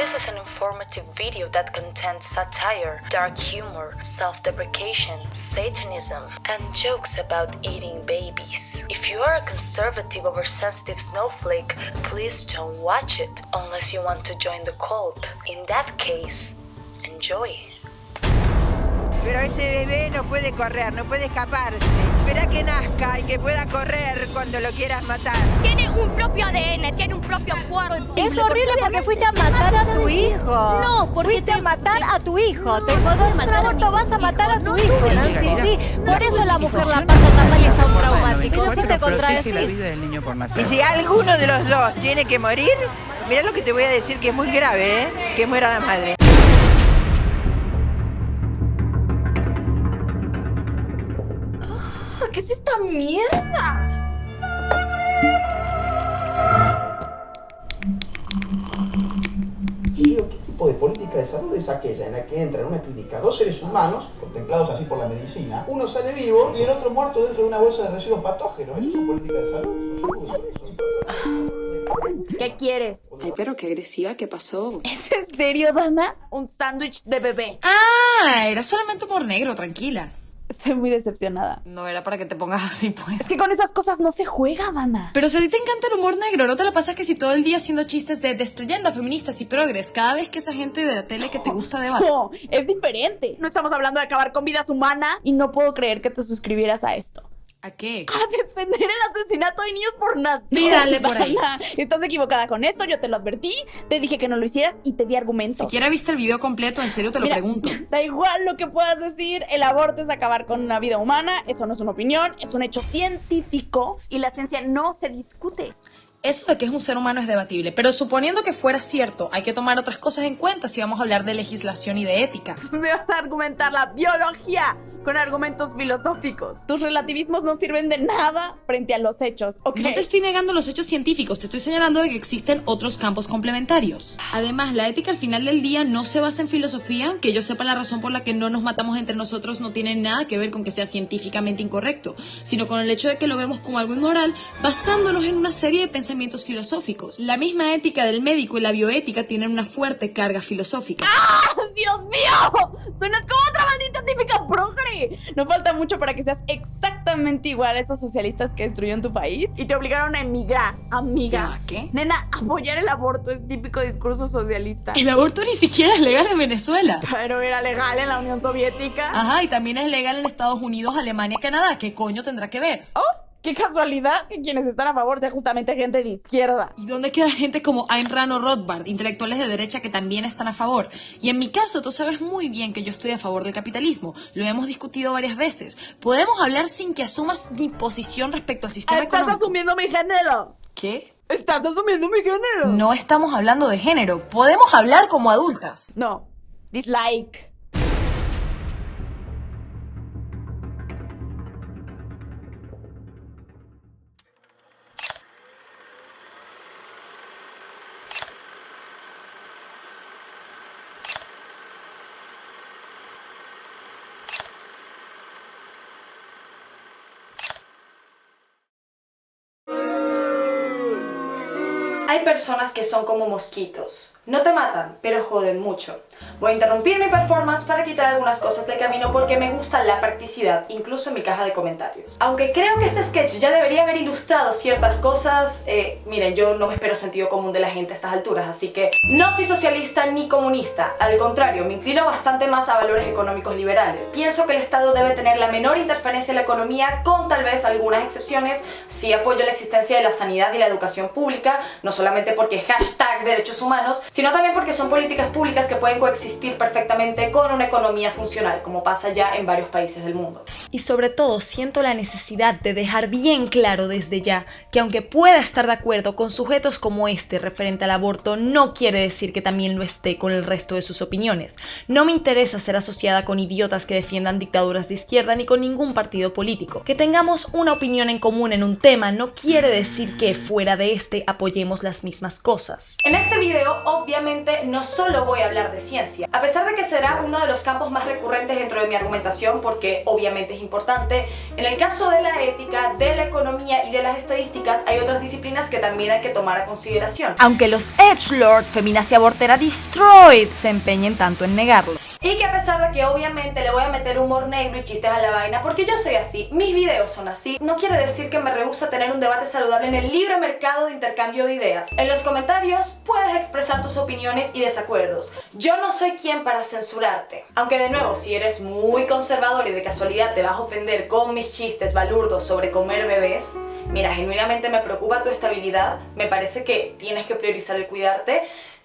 This is an informative video that contains satire, dark humor, self-deprecation, Satanism, and jokes about eating babies. If you are a conservative or sensitive snowflake, please don't watch it unless you want to join the cult. In that case, enjoy. Pero ese bebé no puede correr, no puede escaparse. Espera que nazca y que pueda correr cuando lo quieras matar. Tiene un propio ADN, tiene un propio cuerpo. Es horrible porque fuiste a matar a tu hijo. No, porque fuiste a matar a tu hijo. Te podés hacer aborto, vas a matar a tu hijo, Nancy. Sí, por eso la mujer la pasa tan mal y está traumática. No se te contradecís. Y si alguno de los dos tiene que morir, mirá lo que te voy a decir, que es muy grave, ¿eh? Que muera la madre. ¿Qué es esta mierda? Yo digo, ¿qué tipo de política de salud es aquella en la que entran en una clínica dos seres humanos, contemplados así por la medicina, uno sale vivo y el otro muerto dentro de una bolsa de residuos patógenos? ¿Eso es política de salud? ¿Qué quieres? Ay, pero qué agresiva, ¿qué pasó? ¿Es en serio, Dana? Un sándwich de bebé. Ah, era solamente humor negro, tranquila. Estoy muy decepcionada. No era para que te pongas así, pues. Es que con esas cosas no se juega, Dana. Pero si a ti te encanta el humor negro, ¿no te la pasas que si todo el día haciendo chistes de destruyendo a feministas y progres cada vez que esa gente de la tele que te gusta debate? No, es diferente. No estamos hablando de acabar con vidas humanas y no puedo creer que te suscribieras a esto. ¿A qué? A defender el asesinato de niños por nacer. Sí, dale por ahí. Dana, estás equivocada con esto, yo te lo advertí, te dije que no lo hicieras y te di argumentos. Siquiera viste el video completo, en serio te lo pregunto. Da igual lo que puedas decir, el aborto es acabar con una vida humana, eso no es una opinión, es un hecho científico y la ciencia no se discute. Eso de que es un ser humano es debatible, pero suponiendo que fuera cierto, hay que tomar otras cosas en cuenta si vamos a hablar de legislación y de ética. Me vas a argumentar la biología con argumentos filosóficos. Tus relativismos no sirven de nada frente a los hechos, ¿ok? No te estoy negando los hechos científicos, te estoy señalando de que existen otros campos complementarios. Además, la ética al final del día no se basa en filosofía, que yo sepa la razón por la que no nos matamos entre nosotros no tiene nada que ver con que sea científicamente incorrecto, sino con el hecho de que lo vemos como algo inmoral, basándonos en una serie de pensamientos filosóficos. La misma ética del médico y la bioética tienen una fuerte carga filosófica. ¡Ah! ¡Dios mío! Suenas como otra maldita típica progre. No falta mucho para que seas exactamente igual a esos socialistas que destruyeron tu país y te obligaron a emigrar, amiga. ¿Qué? Nena, apoyar el aborto es típico discurso socialista. El aborto ni siquiera es legal en Venezuela. Pero era legal en la Unión Soviética. Ajá, y también es legal en Estados Unidos, Alemania, Canadá. ¿Qué coño tendrá que ver? ¡Oh! ¡Qué casualidad que quienes están a favor sea justamente gente de izquierda! ¿Y dónde queda gente como Ayn Rand o Rothbard, intelectuales de derecha que también están a favor? Y en mi caso, tú sabes muy bien que yo estoy a favor del capitalismo. Lo hemos discutido varias veces. Podemos hablar sin que asumas mi posición respecto al sistema económico. ¡Estás asumiendo mi género! ¿Qué? ¡Estás asumiendo mi género! No estamos hablando de género. Podemos hablar como adultas. No. Dislike. Hay personas que son como mosquitos. No te matan, pero joden mucho. Voy a interrumpir mi performance para quitar algunas cosas del camino porque me gusta la practicidad, incluso en mi caja de comentarios. Aunque creo que este sketch ya debería haber ilustrado ciertas cosas, miren, yo no me espero sentido común de la gente a estas alturas, así que no soy socialista ni comunista. Al contrario, me inclino bastante más a valores económicos liberales. Pienso que el Estado debe tener la menor interferencia en la economía, con tal vez algunas excepciones. Sí apoyo la existencia de la sanidad y la educación pública, no solamente porque hashtag derechos humanos, sino también porque son políticas públicas que pueden coexistir perfectamente con una economía funcional, como pasa ya en varios países del mundo. Y sobre todo siento la necesidad de dejar bien claro desde ya que aunque pueda estar de acuerdo con sujetos como este referente al aborto, no quiere decir que también lo esté con el resto de sus opiniones. No me interesa ser asociada con idiotas que defiendan dictaduras de izquierda ni con ningún partido político. Que tengamos una opinión en común en un tema no quiere decir que fuera de este apoyemos las mismas cosas. En este video obviamente no solo voy a hablar de ciencia. A pesar de que será uno de los campos más recurrentes dentro de mi argumentación, porque obviamente es importante, en el caso de la ética, de la economía y de las estadísticas hay otras disciplinas que también hay que tomar a consideración. Aunque los edgelord, Feminazi Abortera Destroyed, se empeñen tanto en negarlo. Y que a pesar de que obviamente le voy a meter humor negro y chistes a la vaina, porque yo soy así, mis videos son así, no quiere decir que me rehúso a tener un debate saludable en el libre mercado de intercambio de ideas. En los comentarios puedes expresar tus opiniones y desacuerdos. Yo no soy quien para censurarte. Aunque de nuevo, si eres muy conservador y de casualidad te vas a ofender con mis chistes balurdos sobre comer bebés, mira, genuinamente me preocupa tu estabilidad, me parece que tienes que priorizar el cuidarte.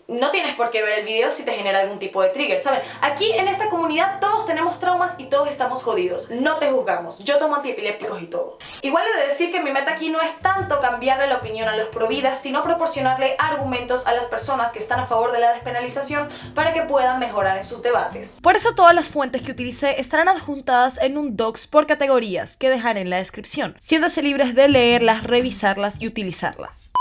No tienes por qué ver el video si te genera algún tipo de trigger, ¿saben? Aquí en esta comunidad todos tenemos traumas y todos estamos jodidos. No te juzgamos, yo tomo antiepilépticos y todo. Igual he de decir que mi meta aquí no es tanto cambiarle la opinión a los providas, sino proporcionarle argumentos a las personas que están a favor de la despenalización para que puedan mejorar en sus debates. Por eso todas las fuentes que utilicé estarán adjuntadas en un docs por categorías que dejaré en la descripción. Siéntanse libres de leerlas, revisarlas y utilizarlas.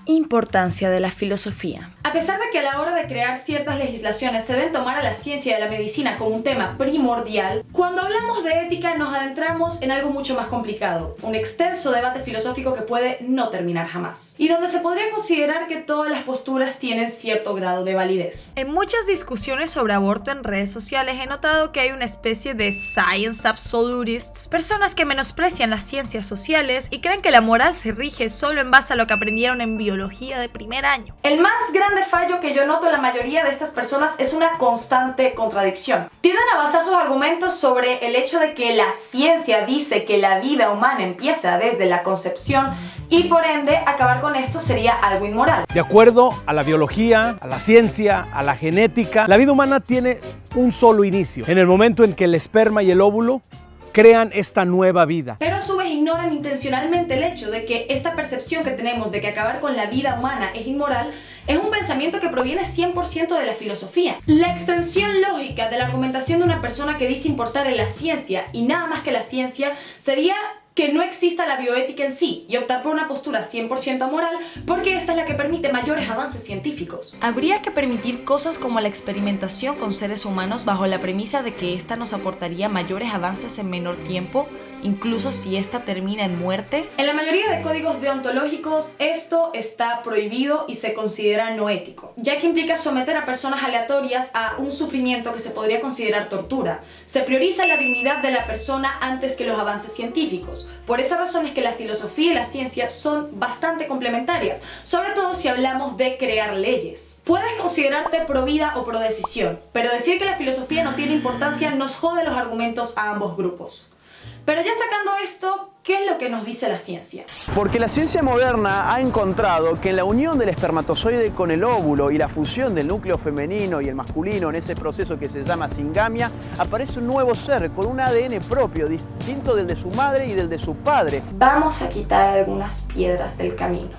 Importancia de la filosofía. A pesar de que a la hora de crear ciertas legislaciones se deben tomar a la ciencia y a la medicina como un tema primordial, cuando hablamos de ética nos adentramos en algo mucho más complicado, un extenso debate filosófico que puede no terminar jamás, y donde se podría considerar que todas las posturas tienen cierto grado de validez. En muchas discusiones sobre aborto en redes sociales he notado que hay una especie de science absolutists, personas que menosprecian las ciencias sociales y creen que la moral se rige solo en base a lo que aprendieron en biología de primer año. El más grande fallo que yo noto en la mayoría de estas personas es una constante contradicción. Tienden a basar sus argumentos sobre el hecho de que la ciencia dice que la vida humana empieza desde la concepción y por ende acabar con esto sería algo inmoral. De acuerdo a la biología, a la ciencia, a la genética, la vida humana tiene un solo inicio, en el momento en que el esperma y el óvulo crean esta nueva vida. Pero a su vez ignoran intencionalmente el hecho de que esta percepción que tenemos de que acabar con la vida humana es inmoral es un pensamiento que proviene 100% de la filosofía. La extensión lógica de la argumentación de una persona que dice importar en la ciencia y nada más que la ciencia sería que no exista la bioética en sí y optar por una postura 100% amoral porque esta es la que permite mayores avances científicos. Habría que permitir cosas como la experimentación con seres humanos bajo la premisa de que esta nos aportaría mayores avances en menor tiempo, incluso si esta termina en muerte. En la mayoría de códigos deontológicos esto está prohibido y se considera no ético, ya que implica someter a personas aleatorias a un sufrimiento que se podría considerar tortura. Se prioriza la dignidad de la persona antes que los avances científicos. Por esa razón es que la filosofía y la ciencia son bastante complementarias, sobre todo si hablamos de crear leyes. Puedes considerarte pro vida o pro decisión, pero decir que la filosofía no tiene importancia nos jode los argumentos a ambos grupos. Pero ya sacando esto, ¿qué es lo que nos dice la ciencia? Porque la ciencia moderna ha encontrado que en la unión del espermatozoide con el óvulo y la fusión del núcleo femenino y el masculino en ese proceso que se llama singamia, aparece un nuevo ser con un ADN propio, distinto del de su madre y del de su padre. Vamos a quitar algunas piedras del camino.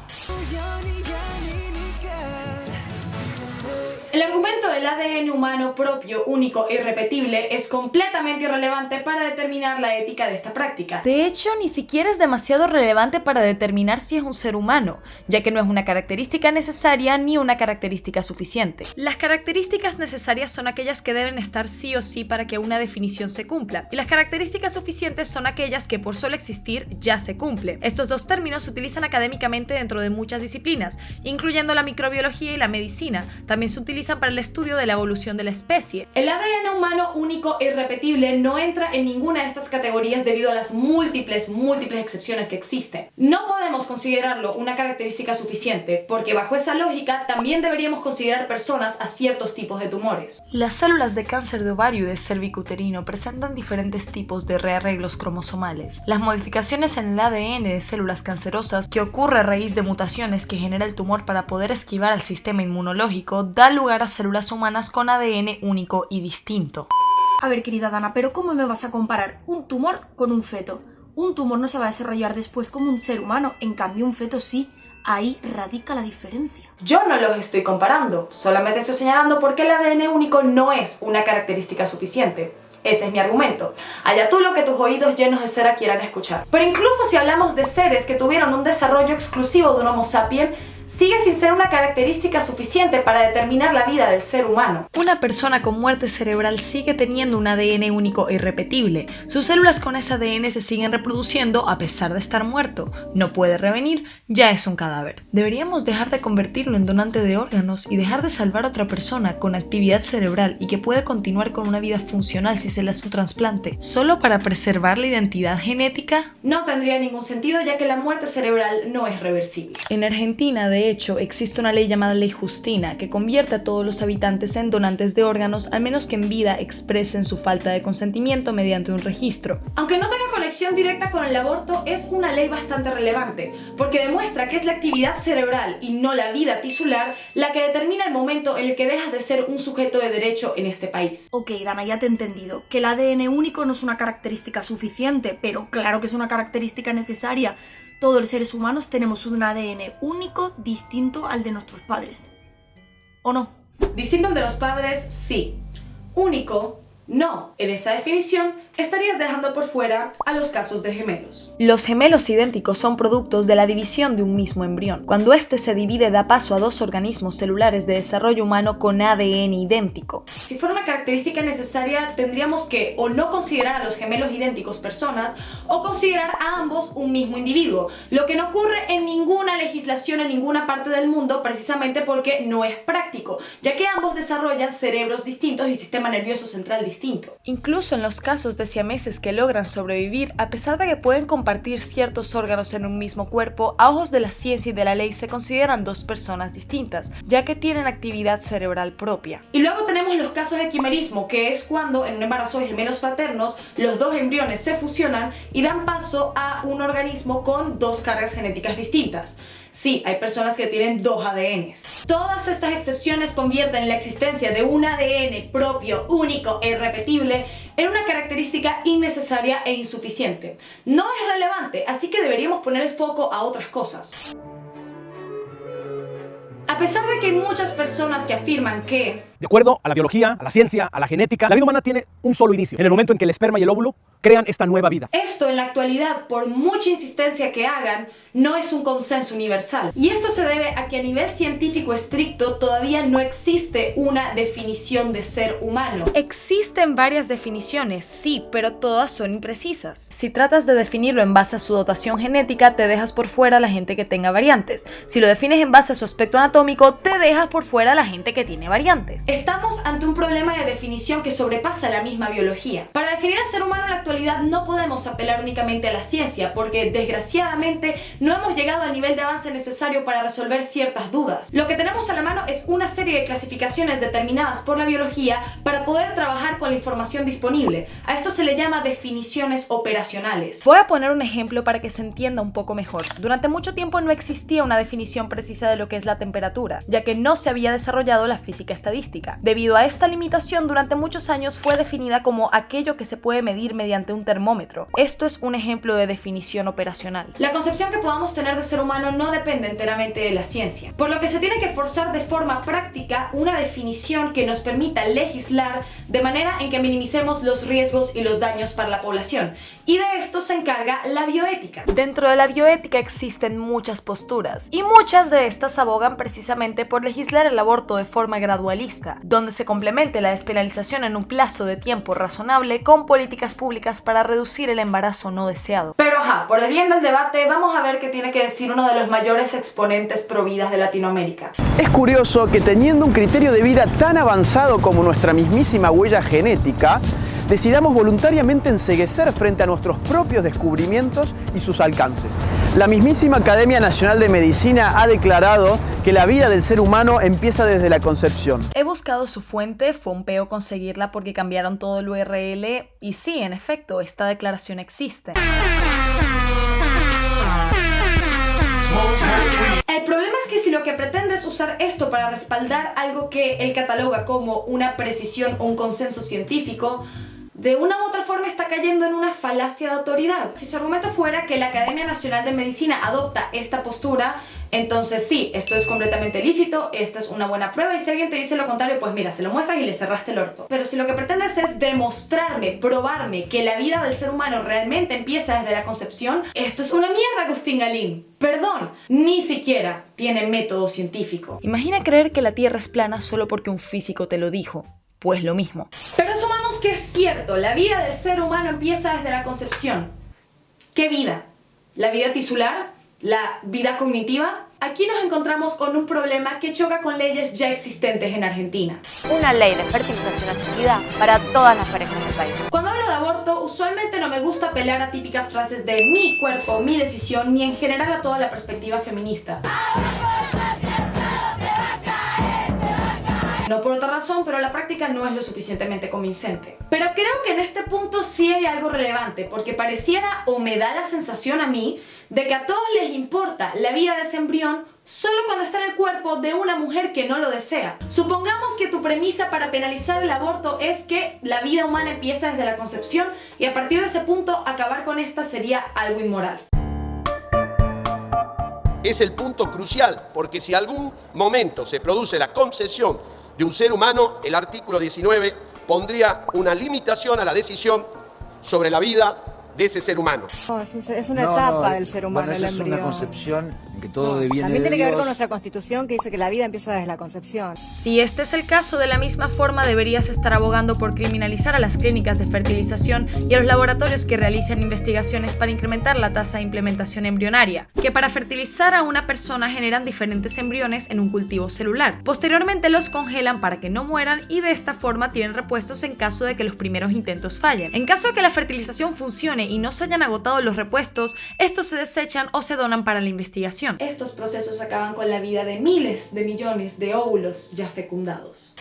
El argumento del ADN humano propio, único e irrepetible es completamente irrelevante para determinar la ética de esta práctica. De hecho, ni siquiera es demasiado relevante para determinar si es un ser humano, ya que no es una característica necesaria ni una característica suficiente. Las características necesarias son aquellas que deben estar sí o sí para que una definición se cumpla, y las características suficientes son aquellas que por solo existir ya se cumplen. Estos dos términos se utilizan académicamente dentro de muchas disciplinas, incluyendo la microbiología y la medicina. También se utilizan para el estudio de la evolución de la especie. El ADN humano único e irrepetible no entra en ninguna de estas categorías debido a las múltiples excepciones que existen. No podemos considerarlo una característica suficiente, porque bajo esa lógica también deberíamos considerar personas a ciertos tipos de tumores. Las células de cáncer de ovario y de cervicuterino presentan diferentes tipos de rearreglos cromosomales. Las modificaciones en el ADN de células cancerosas que ocurre a raíz de mutaciones que genera el tumor para poder esquivar al sistema inmunológico da lugar a células humanas con ADN único y distinto. A ver, querida Dana, pero ¿cómo me vas a comparar un tumor con un feto? Un tumor no se va a desarrollar después como un ser humano, en cambio un feto sí. Ahí radica la diferencia. Yo no los estoy comparando, solamente estoy señalando por qué el ADN único no es una característica suficiente. Ese es mi argumento. Allá tú lo que tus oídos llenos de cera quieran escuchar. Pero incluso si hablamos de seres que tuvieron un desarrollo exclusivo de un Homo sapiens, sigue sin ser una característica suficiente para determinar la vida del ser humano. Una persona con muerte cerebral sigue teniendo un ADN único e irrepetible. Sus células con ese ADN se siguen reproduciendo a pesar de estar muerto. No puede revenir, ya es un cadáver. Deberíamos dejar de convertirlo en donante de órganos y dejar de salvar a otra persona con actividad cerebral y que puede continuar con una vida funcional si se le hace un trasplante, solo para preservar la identidad genética. No tendría ningún sentido, ya que la muerte cerebral no es reversible. En Argentina, de hecho, existe una ley llamada Ley Justina que convierte a todos los habitantes en donantes de órganos, al menos que en vida expresen su falta de consentimiento mediante un registro. Aunque no tenga conexión directa con el aborto, es una ley bastante relevante, porque demuestra que es la actividad cerebral y no la vida tisular la que determina el momento en el que dejas de ser un sujeto de derecho en este país. Ok, Dana, ya te he entendido. Que el ADN único no es una característica suficiente, pero claro que es una característica necesaria. Todos los seres humanos tenemos un ADN único, distinto al de nuestros padres. ¿O no? Distinto al de los padres, sí. Único, no. En esa definición, estarías dejando por fuera a los casos de gemelos. Los gemelos idénticos son productos de la división de un mismo embrión. Cuando este se divide, da paso a dos organismos celulares de desarrollo humano con ADN idéntico. Si fuera una característica necesaria, tendríamos que o no considerar a los gemelos idénticos personas o considerar a ambos un mismo individuo, lo que no ocurre en ninguna legislación en ninguna parte del mundo, precisamente porque no es práctico, ya que ambos desarrollan cerebros distintos y sistema nervioso central distinto. Incluso en los casos de siameses que logran sobrevivir, a pesar de que pueden compartir ciertos órganos en un mismo cuerpo, a ojos de la ciencia y de la ley se consideran dos personas distintas, ya que tienen actividad cerebral propia. Y luego tenemos los casos de quimerismo, que es cuando en un embarazo de gemelos fraternos los dos embriones se fusionan y dan paso a un organismo con dos cargas genéticas distintas. Sí, hay personas que tienen dos ADNs. Todas estas excepciones convierten la existencia de un ADN propio, único e irrepetible en una característica innecesaria e insuficiente. No es relevante, así que deberíamos poner el foco a otras cosas. A pesar de que hay muchas personas que afirman que, de acuerdo a la biología, a la ciencia, a la genética, la vida humana tiene un solo inicio, en el momento en que el esperma y el óvulo crean esta nueva vida. Esto en la actualidad, por mucha insistencia que hagan, no es un consenso universal. Y esto se debe a que a nivel científico estricto todavía no existe una definición de ser humano. Existen varias definiciones, sí, pero todas son imprecisas. Si tratas de definirlo en base a su dotación genética, te dejas por fuera a la gente que tenga variantes. Si lo defines en base a su aspecto anatómico, te dejas por fuera a la gente que tiene variantes. Estamos ante un problema de definición que sobrepasa la misma biología. Para definir al ser humano en la actualidad no podemos apelar únicamente a la ciencia, porque desgraciadamente no hemos llegado al nivel de avance necesario para resolver ciertas dudas. Lo que tenemos a la mano es una serie de clasificaciones determinadas por la biología para poder trabajar con la información disponible. A esto se le llama definiciones operacionales. Voy a poner un ejemplo para que se entienda un poco mejor. Durante mucho tiempo no existía una definición precisa de lo que es la temperatura, ya que no se había desarrollado la física estadística. Debido a esta limitación, durante muchos años fue definida como aquello que se puede medir mediante un termómetro. Esto es un ejemplo de definición operacional. La concepción que podamos tener de ser humano no depende enteramente de la ciencia, por lo que se tiene que forzar de forma práctica una definición que nos permita legislar de manera en que minimicemos los riesgos y los daños para la población. Y de esto se encarga la bioética. Dentro de la bioética existen muchas posturas, y muchas de estas abogan precisamente por legislar el aborto de forma gradualista, donde se complemente la despenalización en un plazo de tiempo razonable con políticas públicas para reducir el embarazo no deseado. Pero por el bien del debate, vamos a ver qué tiene que decir uno de los mayores exponentes pro vidas de Latinoamérica. Es curioso que teniendo un criterio de vida tan avanzado como nuestra mismísima huella genética, decidamos voluntariamente enceguecer frente a nuestros propios descubrimientos y sus alcances. La mismísima Academia Nacional de Medicina ha declarado que la vida del ser humano empieza desde la concepción. He buscado su fuente, fue un peo conseguirla porque cambiaron todo el URL y sí, en efecto, esta declaración existe. El problema es que si lo que pretende es usar esto para respaldar algo que él cataloga como una precisión o un consenso científico, de una u otra forma está cayendo en una falacia de autoridad. Si su argumento fuera que la Academia Nacional de Medicina adopta esta postura, Entonces sí, esto es completamente lícito, esta es una buena prueba y si alguien te dice lo contrario, pues mira, se lo muestras y le cerraste el orto. Pero si lo que pretendes es demostrarme, probarme que la vida del ser humano realmente empieza desde la concepción, esto es una mierda, Agustín Galín. Perdón, ni siquiera tiene método científico. Imagina creer que la Tierra es plana solo porque un físico te lo dijo. Pues lo mismo. Pero asumamos que es cierto, la vida del ser humano empieza desde la concepción. ¿Qué vida? ¿La vida tisular? ¿La vida cognitiva? Aquí nos encontramos con un problema que choca con leyes ya existentes en Argentina. Una ley de fertilización asistida para todas las parejas del país. Cuando hablo de aborto, usualmente no me gusta apelar a típicas frases de mi cuerpo, mi decisión, ni en general a toda la perspectiva feminista. No por otra razón, pero la práctica no es lo suficientemente convincente. Pero creo que en este punto sí hay algo relevante, porque pareciera o me da la sensación a mí de que a todos les importa la vida de ese embrión solo cuando está en el cuerpo de una mujer que no lo desea. Supongamos que tu premisa para penalizar el aborto es que la vida humana empieza desde la concepción y a partir de ese punto acabar con esta sería algo inmoral. Es el punto crucial, porque si algún momento se produce la concepción de un ser humano, el artículo 19 pondría una limitación a la decisión sobre la vida de ese ser humano. No, es una etapa del ser humano, bueno, el eso embrión. Es una concepción que todo deviene También de tiene que ver Dios. con nuestra Constitución, que dice que la vida empieza desde la concepción. Si este es el caso, de la misma forma deberías estar abogando por criminalizar a las clínicas de fertilización y a los laboratorios que realizan investigaciones para incrementar la tasa de implementación embrionaria, que para fertilizar a una persona generan diferentes embriones en un cultivo celular. Posteriormente los congelan para que no mueran y de esta forma tienen repuestos en caso de que los primeros intentos fallen. En caso de que la fertilización funcione y no se hayan agotado los repuestos, estos se desechan o se donan para la investigación. Estos procesos acaban con la vida de miles de millones de óvulos ya fecundados.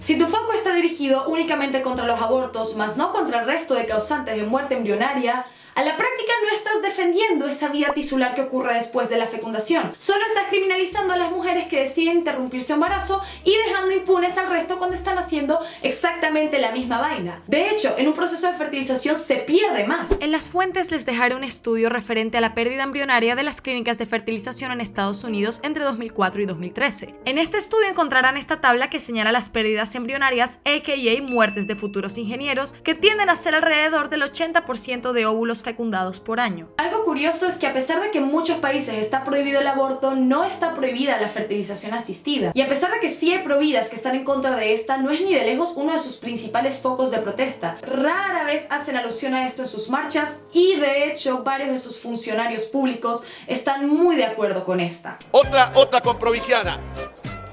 Si tu foco está dirigido únicamente contra los abortos, más no contra el resto de causantes de muerte embrionaria, a la práctica no estás defendiendo esa vida tisular que ocurre después de la fecundación. Solo estás criminalizando a las mujeres que deciden interrumpir su embarazo y dejando impunes al resto cuando están haciendo exactamente la misma vaina. De hecho, en un proceso de fertilización se pierde más. En las fuentes les dejaré un estudio referente a la pérdida embrionaria de las clínicas de fertilización en Estados Unidos entre 2004 y 2013. En este estudio encontrarán esta tabla que señala las pérdidas embrionarias, a.k.a. muertes de futuros ingenieros, que tienden a ser alrededor del 80% de óvulos fecundados por año. Algo curioso es que a pesar de que en muchos países está prohibido el aborto, no está prohibida la fertilización asistida. Y a pesar de que sí hay prohibidas que están en contra de esta, no es ni de lejos uno de sus principales focos de protesta. Rara vez hacen alusión a esto en sus marchas y de hecho varios de sus funcionarios públicos están muy de acuerdo con esta. Otra comprovinciana.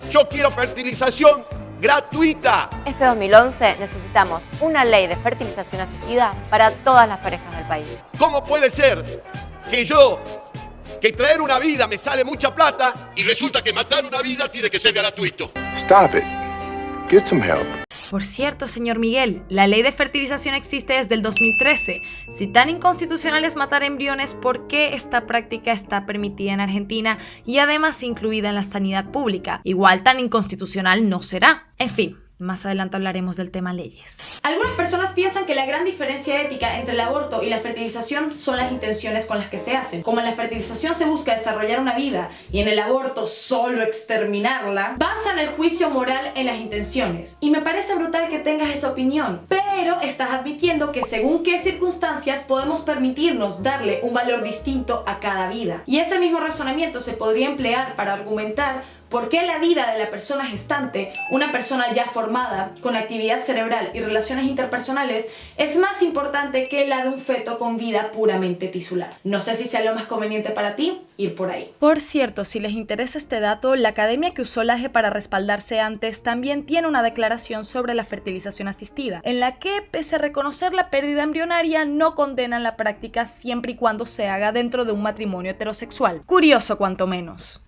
Yo quiero fertilización gratuita. Este 2011 necesitamos una ley de fertilización asistida para todas las parejas del país. ¿Cómo puede ser que traer una vida me sale mucha plata y resulta que matar una vida tiene que ser gratuito? Stop it. Get some help. Por cierto, señor Miguel, la ley de fertilización existe desde el 2013. Si tan inconstitucional es matar embriones, ¿por qué esta práctica está permitida en Argentina y además incluida en la sanidad pública? Igual tan inconstitucional no será. En fin, más adelante hablaremos del tema leyes. Algunas personas piensan que la gran diferencia ética entre el aborto y la fertilización son las intenciones con las que se hacen. Como en la fertilización se busca desarrollar una vida y en el aborto solo exterminarla, basan el juicio moral en las intenciones. Y me parece brutal que tengas esa opinión, pero estás admitiendo que según qué circunstancias podemos permitirnos darle un valor distinto a cada vida. Y ese mismo razonamiento se podría emplear para argumentar por qué la vida de la persona gestante, una persona ya formada, con actividad cerebral y relaciones interpersonales, es más importante que la de un feto con vida puramente tisular. No sé si sea lo más conveniente para ti ir por ahí. Por cierto, si les interesa este dato, la academia que usó la AGE para respaldarse antes también tiene una declaración sobre la fertilización asistida, en la que, pese a reconocer la pérdida embrionaria, no condenan la práctica siempre y cuando se haga dentro de un matrimonio heterosexual. Curioso cuanto menos.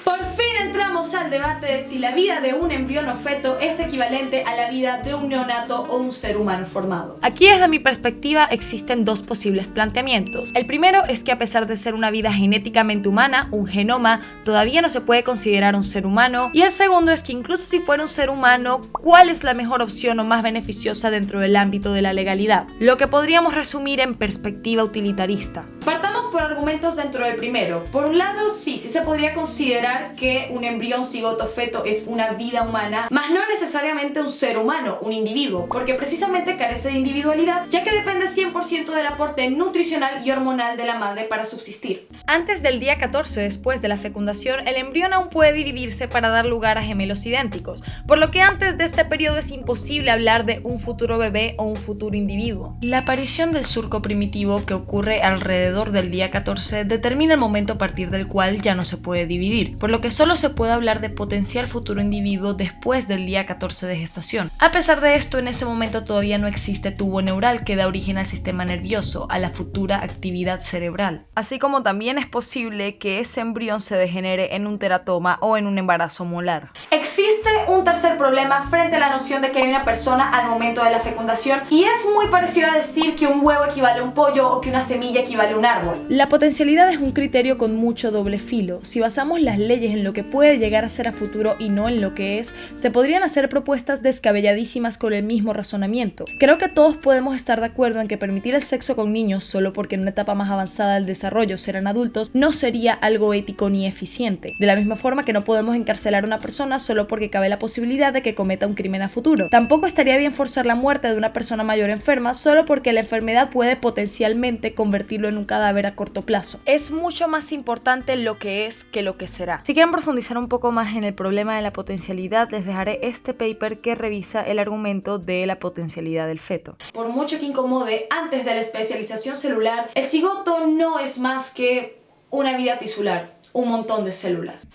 Por fin entramos pasamos al debate de si la vida de un embrión o feto es equivalente a la vida de un neonato o un ser humano formado. Aquí, desde mi perspectiva, existen dos posibles planteamientos. El primero es que, a pesar de ser una vida genéticamente humana, un genoma, todavía no se puede considerar un ser humano. Y el segundo es que, incluso si fuera un ser humano, ¿cuál es la mejor opción o más beneficiosa dentro del ámbito de la legalidad? Lo que podríamos resumir en perspectiva utilitarista. Partamos por argumentos dentro del primero. Por un lado, sí se podría considerar que un embrión, cigoto, feto es una vida humana, mas no necesariamente un ser humano, un individuo, porque precisamente carece de individualidad, ya que depende 100% del aporte nutricional y hormonal de la madre para subsistir. Antes del día 14, después de la fecundación, el embrión aún puede dividirse para dar lugar a gemelos idénticos, por lo que antes de este periodo es imposible hablar de un futuro bebé o un futuro individuo. La aparición del surco primitivo, que ocurre alrededor del día 14, determina el momento a partir del cual ya no se puede dividir, por lo que solo se puede hablar de potencial futuro individuo después del día 14 de gestación. A pesar de esto, en ese momento todavía no existe tubo neural que da origen al sistema nervioso, a la futura actividad cerebral. Así como también es posible que ese embrión se degenere en un teratoma o en un embarazo molar. Existe un tercer problema frente a la noción de que hay una persona al momento de la fecundación, y es muy parecido a decir que un huevo equivale a un pollo o que una semilla equivale a un árbol. La potencialidad es un criterio con mucho doble filo. Si basamos las leyes en lo que puede llegar a ser a futuro y no en lo que es, se podrían hacer propuestas descabelladísimas con el mismo razonamiento. Creo que todos podemos estar de acuerdo en que permitir el sexo con niños solo porque en una etapa más avanzada del desarrollo serán adultos no sería algo ético ni eficiente. De la misma forma que no podemos encarcelar a una persona solo porque cabe la posibilidad de que cometa un crimen a futuro. Tampoco estaría bien forzar la muerte de una persona mayor enferma solo porque la enfermedad puede potencialmente convertirlo en un cadáver a corto plazo. Es mucho más importante lo que es que lo que será. Si quieren profundizar un poco más en el problema de la potencialidad, les dejaré este paper que revisa el argumento de la potencialidad del feto. Por mucho que incomode, antes de la especialización celular, el cigoto no es más que una vida tisular, un montón de células.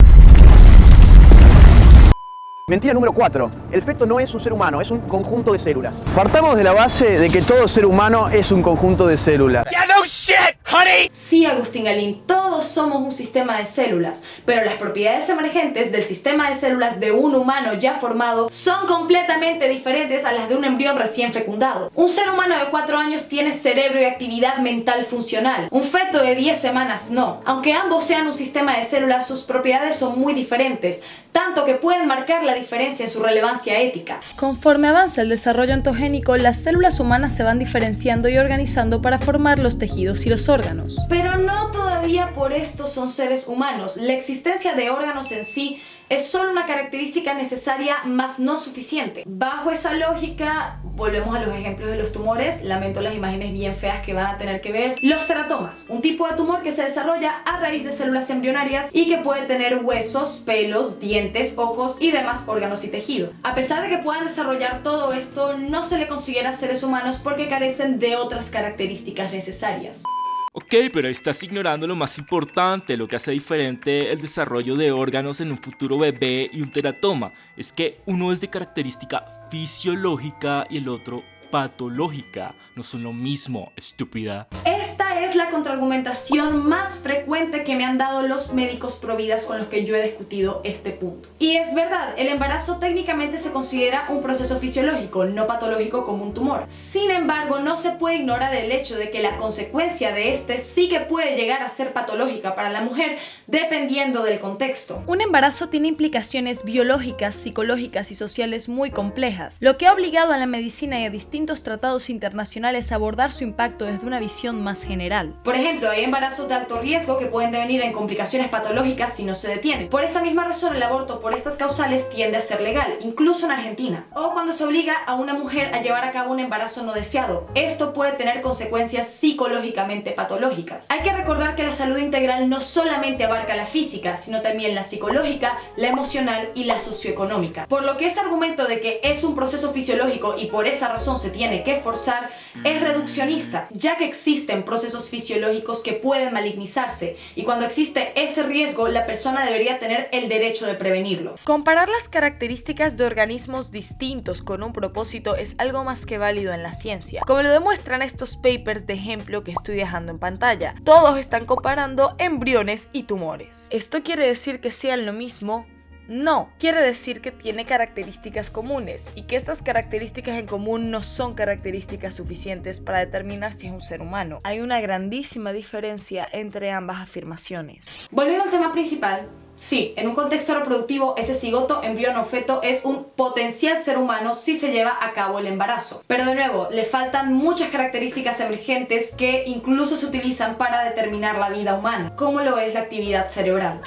Mentira número 4. El feto no es un ser humano, es un conjunto de células. Partamos de la base de que todo ser humano es un conjunto de células. Yeah, no shit, honey. Sí, Agustín Galín, todos somos un sistema de células, pero las propiedades emergentes del sistema de células de un humano ya formado son completamente diferentes a las de un embrión recién fecundado. Un ser humano de 4 años tiene cerebro y actividad mental funcional. Un feto de 10 semanas no. Aunque ambos sean un sistema de células, sus propiedades son muy diferentes, tanto que pueden marcar la diferencia en su relevancia ética. Conforme avanza el desarrollo ontogénico, las células humanas se van diferenciando y organizando para formar los tejidos y los órganos. Pero no todavía por esto son seres humanos. La existencia de órganos en sí es solo una característica necesaria, mas no suficiente. Bajo esa lógica, volvemos a los ejemplos de los tumores. Lamento las imágenes bien feas que van a tener que ver. Los teratomas, un tipo de tumor que se desarrolla a raíz de células embrionarias y que puede tener huesos, pelos, dientes, ojos y demás órganos y tejido. A pesar de que puedan desarrollar todo esto, no se le considera seres humanos porque carecen de otras características necesarias. Ok, pero estás ignorando lo más importante, lo que hace diferente el desarrollo de órganos en un futuro bebé y un teratoma. Es que uno es de característica fisiológica y el otro patológica. No son lo mismo, estúpida. Esta es la contraargumentación más frecuente que me han dado los médicos pro vidas con los que yo he discutido este punto. Y es verdad, el embarazo técnicamente se considera un proceso fisiológico, no patológico como un tumor. Sin embargo, no se puede ignorar el hecho de que la consecuencia de este sí que puede llegar a ser patológica para la mujer, dependiendo del contexto. Un embarazo tiene implicaciones biológicas, psicológicas y sociales muy complejas, lo que ha obligado a la medicina y a distintos tratados internacionales a abordar su impacto desde una visión más general. Por ejemplo, hay embarazos de alto riesgo que pueden devenir en complicaciones patológicas si no se detienen. Por esa misma razón, el aborto por estas causales tiende a ser legal, incluso en Argentina. O cuando se obliga a una mujer a llevar a cabo un embarazo no deseado. Esto puede tener consecuencias psicológicamente patológicas. Hay que recordar que la salud integral no solamente abarca la física, sino también la psicológica, la emocional y la socioeconómica. Por lo que ese argumento de que es un proceso fisiológico y por esa razón se tiene que forzar es reduccionista, ya que existen procesos fisiológicos que pueden malignizarse y cuando existe ese riesgo, la persona debería tener el derecho de prevenirlo. Comparar las características de organismos distintos con un propósito es algo más que válido en la ciencia, como lo demuestran estos papers de ejemplo que estoy dejando en pantalla. Todos están comparando embriones y tumores. ¿Esto quiere decir que sean lo mismo? No, quiere decir que tiene características comunes y que estas características en común no son características suficientes para determinar si es un ser humano. Hay una grandísima diferencia entre ambas afirmaciones. Volviendo al tema principal, sí, en un contexto reproductivo, ese cigoto, embrión o feto es un potencial ser humano si se lleva a cabo el embarazo. Pero de nuevo, le faltan muchas características emergentes que incluso se utilizan para determinar la vida humana, como lo es la actividad cerebral.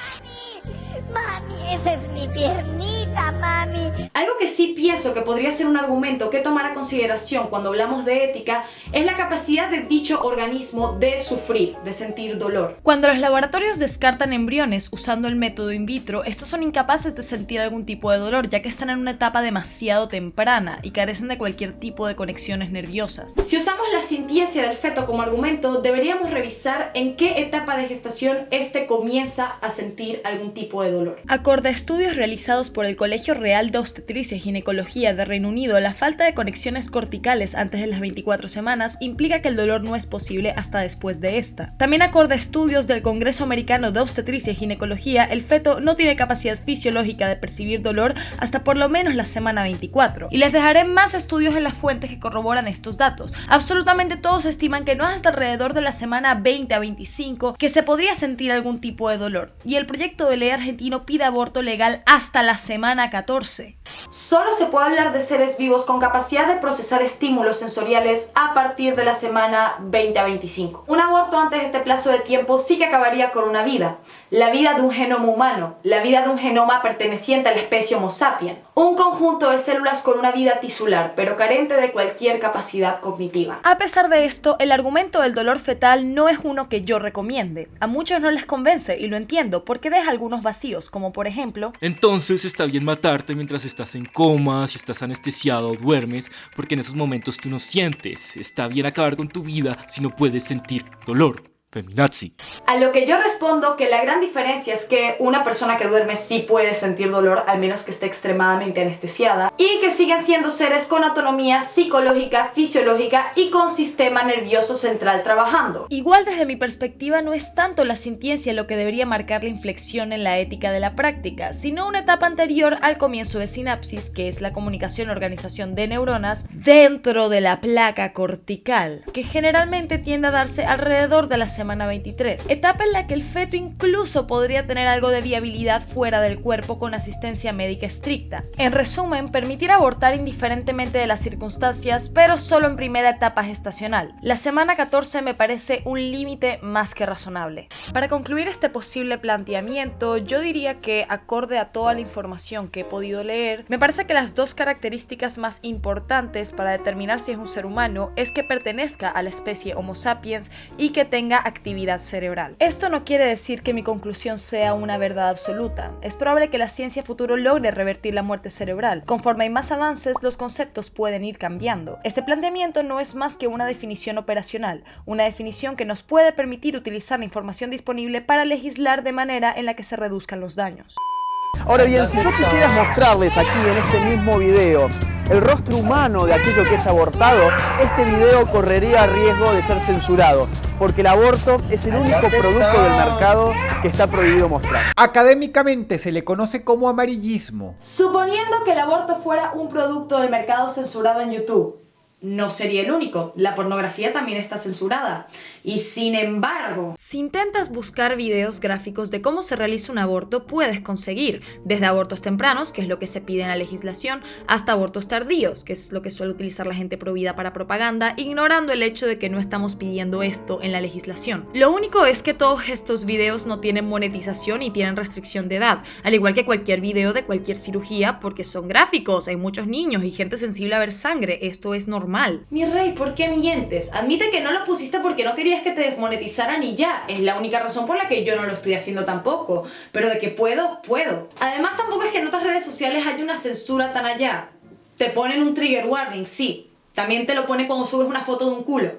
Mami, esa es mi piernita, mami. Algo que sí pienso que podría ser un argumento que tomar a consideración cuando hablamos de ética es la capacidad de dicho organismo de sufrir, de sentir dolor. Cuando los laboratorios descartan embriones usando el método in vitro, estos son incapaces de sentir algún tipo de dolor, ya que están en una etapa demasiado temprana y carecen de cualquier tipo de conexiones nerviosas. Si usamos la sintiencia del feto como argumento, deberíamos revisar en qué etapa de gestación este comienza a sentir algún tipo de dolor. Acorde a estudios realizados por el Colegio Real de Obstetricia y Ginecología de Reino Unido, la falta de conexiones corticales antes de las 24 semanas implica que el dolor no es posible hasta después de esta. También acorde a estudios del Congreso Americano de Obstetricia y Ginecología, el feto no tiene capacidad fisiológica de percibir dolor hasta por lo menos la semana 24. Y les dejaré más estudios en las fuentes que corroboran estos datos. Absolutamente todos estiman que no es hasta alrededor de la semana 20 a 25 que se podría sentir algún tipo de dolor. Y el proyecto de ley argentino pide aborto legal hasta la semana 14. Solo se puede hablar de seres vivos con capacidad de procesar estímulos sensoriales a partir de la semana 20 a 25. Un aborto antes de este plazo de tiempo sí que acabaría con una vida, la vida de un genoma humano, la vida de un genoma perteneciente a la especie Homo sapiens, un conjunto de células con una vida tisular, pero carente de cualquier capacidad cognitiva. A pesar de esto, el argumento del dolor fetal no es uno que yo recomiende. A muchos no les convence y lo entiendo porque deja algunos vacíos, como por ejemplo: entonces está bien matarte mientras estás en coma, si estás anestesiado o duermes, porque en esos momentos tú no sientes. Está bien acabar con tu vida si no puedes sentir dolor. Feminazi. A lo que yo respondo que la gran diferencia es que una persona que duerme sí puede sentir dolor, al menos que esté extremadamente anestesiada, y que siguen siendo seres con autonomía psicológica, fisiológica y con sistema nervioso central trabajando. Igual desde mi perspectiva no es tanto la sintiencia lo que debería marcar la inflexión en la ética de la práctica, sino una etapa anterior al comienzo de sinapsis, que es la comunicación y organización de neuronas dentro de la placa cortical, que generalmente tiende a darse alrededor de la semana 23, etapa en la que el feto incluso podría tener algo de viabilidad fuera del cuerpo con asistencia médica estricta. En resumen, permitir abortar indiferentemente de las circunstancias, pero solo en primera etapa gestacional. La semana 14 me parece un límite más que razonable. Para concluir este posible planteamiento, yo diría que, acorde a toda la información que he podido leer, me parece que las dos características más importantes para determinar si es un ser humano es que pertenezca a la especie Homo sapiens y que tenga actividad cerebral. Esto no quiere decir que mi conclusión sea una verdad absoluta. Es probable que la ciencia futuro logre revertir la muerte cerebral. Conforme hay más avances, los conceptos pueden ir cambiando. Este planteamiento no es más que una definición operacional, una definición que nos puede permitir utilizar la información disponible para legislar de manera en la que se reduzcan los daños. Ahora bien, si yo quisiera mostrarles aquí en este mismo video el rostro humano de aquello que es abortado, este video correría riesgo de ser censurado, porque el aborto es el único producto del mercado que está prohibido mostrar. Académicamente se le conoce como amarillismo. Suponiendo que el aborto fuera un producto del mercado censurado en YouTube, no sería el único. La pornografía también está censurada. Y sin embargo, si intentas buscar videos gráficos de cómo se realiza un aborto, puedes conseguir, desde abortos tempranos, que es lo que se pide en la legislación, hasta abortos tardíos, que es lo que suele utilizar la gente provida para propaganda, ignorando el hecho de que no estamos pidiendo esto en la legislación. Lo único es que todos estos videos no tienen monetización y tienen restricción de edad, al igual que cualquier video de cualquier cirugía, porque son gráficos, hay muchos niños y gente sensible a ver sangre, esto es normal. Mi rey, ¿por qué mientes? Admite que no lo pusiste porque no querías que te desmonetizaran y ya. Es la única razón por la que yo no lo estoy haciendo tampoco. Pero de que puedo, puedo. Además, tampoco es que en otras redes sociales haya una censura tan allá. Te ponen un trigger warning, sí. También te lo pone cuando subes una foto de un culo.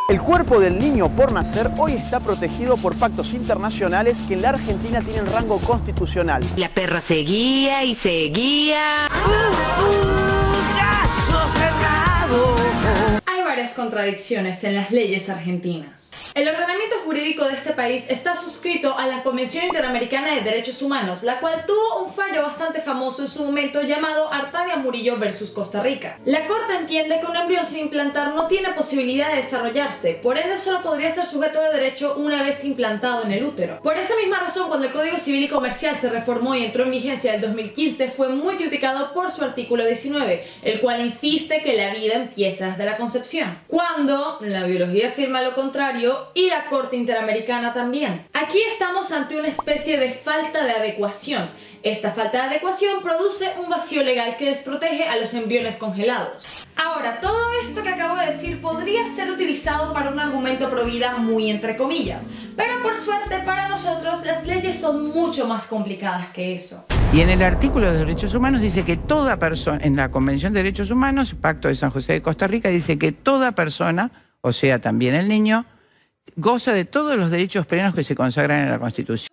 El cuerpo del niño por nacer hoy está protegido por pactos internacionales que en la Argentina tienen rango constitucional. La perra seguía y seguía. Hay varias contradicciones en las leyes argentinas. El ordenamiento jurídico de este país está suscrito a la Convención Interamericana de Derechos Humanos, la cual tuvo un fallo bastante famoso en su momento llamado Artavia Murillo versus Costa Rica. La Corte entiende que un embrión sin implantar no tiene posibilidad de desarrollarse, por ende solo podría ser sujeto de derecho una vez implantado en el útero. Por esa misma razón, cuando el Código Civil y Comercial se reformó y entró en vigencia en 2015, fue muy criticado por su artículo 19, el cual insiste que la vida empieza desde la concepción, cuando la biología afirma lo contrario y la Corte Interamericana también. Aquí estamos ante una especie de falta de adecuación. Esta falta de adecuación produce un vacío legal que desprotege a los embriones congelados. Ahora, todo esto que acabo de decir podría ser utilizado para un argumento pro vida muy entre comillas, pero por suerte para nosotros las leyes son mucho más complicadas que eso. Y en el artículo de Derechos Humanos dice que toda persona, en la Convención de Derechos Humanos, el Pacto de San José de Costa Rica, dice que toda persona, o sea, también el niño, goza de todos los derechos plenos que se consagran en la Constitución.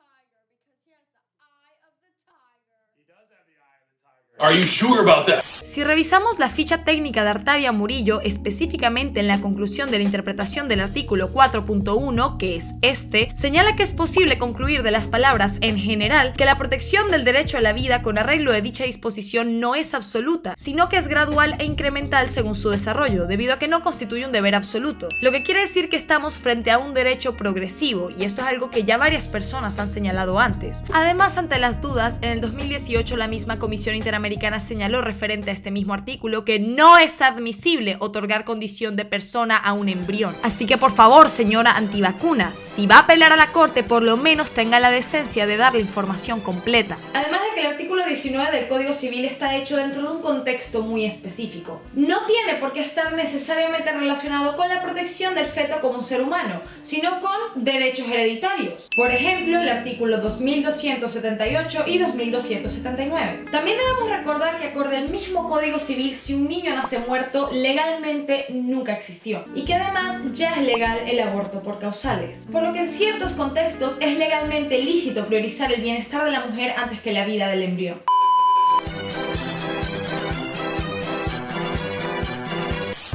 Are you sure about that? Si revisamos la ficha técnica de Artavia Murillo, específicamente en la conclusión de la interpretación del artículo 4.1, que es este, señala que es posible concluir de las palabras en general que la protección del derecho a la vida con arreglo de dicha disposición no es absoluta, sino que es gradual e incremental según su desarrollo, debido a que no constituye un deber absoluto. Lo que quiere decir que estamos frente a un derecho progresivo, y esto es algo que ya varias personas han señalado antes. Además, ante las dudas, en el 2018 la misma Comisión Interamericana señaló referente a este mismo artículo que no es admisible otorgar condición de persona a un embrión. Así que por favor, señora antivacunas, si va a apelar a la corte, por lo menos tenga la decencia de dar la información completa. Además de que el artículo 19 del Código Civil está hecho dentro de un contexto muy específico. No tiene por qué estar necesariamente relacionado con la protección del feto como un ser humano, sino con derechos hereditarios. Por ejemplo, el artículo 2278 y 2279. También debemos recordar que acorde al mismo Código Civil, si un niño nace muerto, legalmente nunca existió, y que además ya es legal el aborto por causales, por lo que en ciertos contextos es legalmente lícito priorizar el bienestar de la mujer antes que la vida del embrión.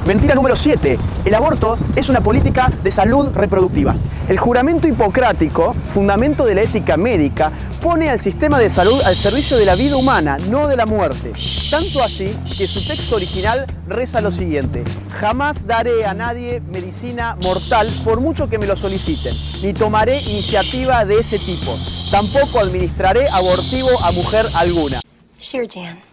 Mentira número 7. El aborto es una política de salud reproductiva. El juramento hipocrático, fundamento de la ética médica, pone al sistema de salud al servicio de la vida humana, no de la muerte. Tanto así que su texto original reza lo siguiente: jamás daré a nadie medicina mortal por mucho que me lo soliciten, ni tomaré iniciativa de ese tipo. Tampoco administraré abortivo a mujer alguna. Sure, Jan.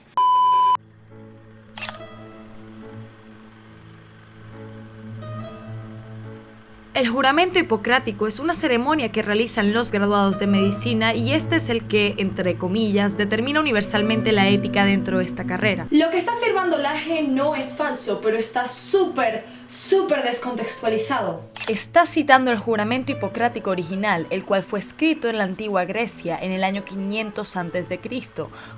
El juramento hipocrático es una ceremonia que realizan los graduados de medicina y este es el que, entre comillas, determina universalmente la ética dentro de esta carrera. Lo que está afirmando Laje no es falso, pero está súper descontextualizado. Está citando el juramento hipocrático original, el cual fue escrito en la antigua Grecia en el año 500 a.C.,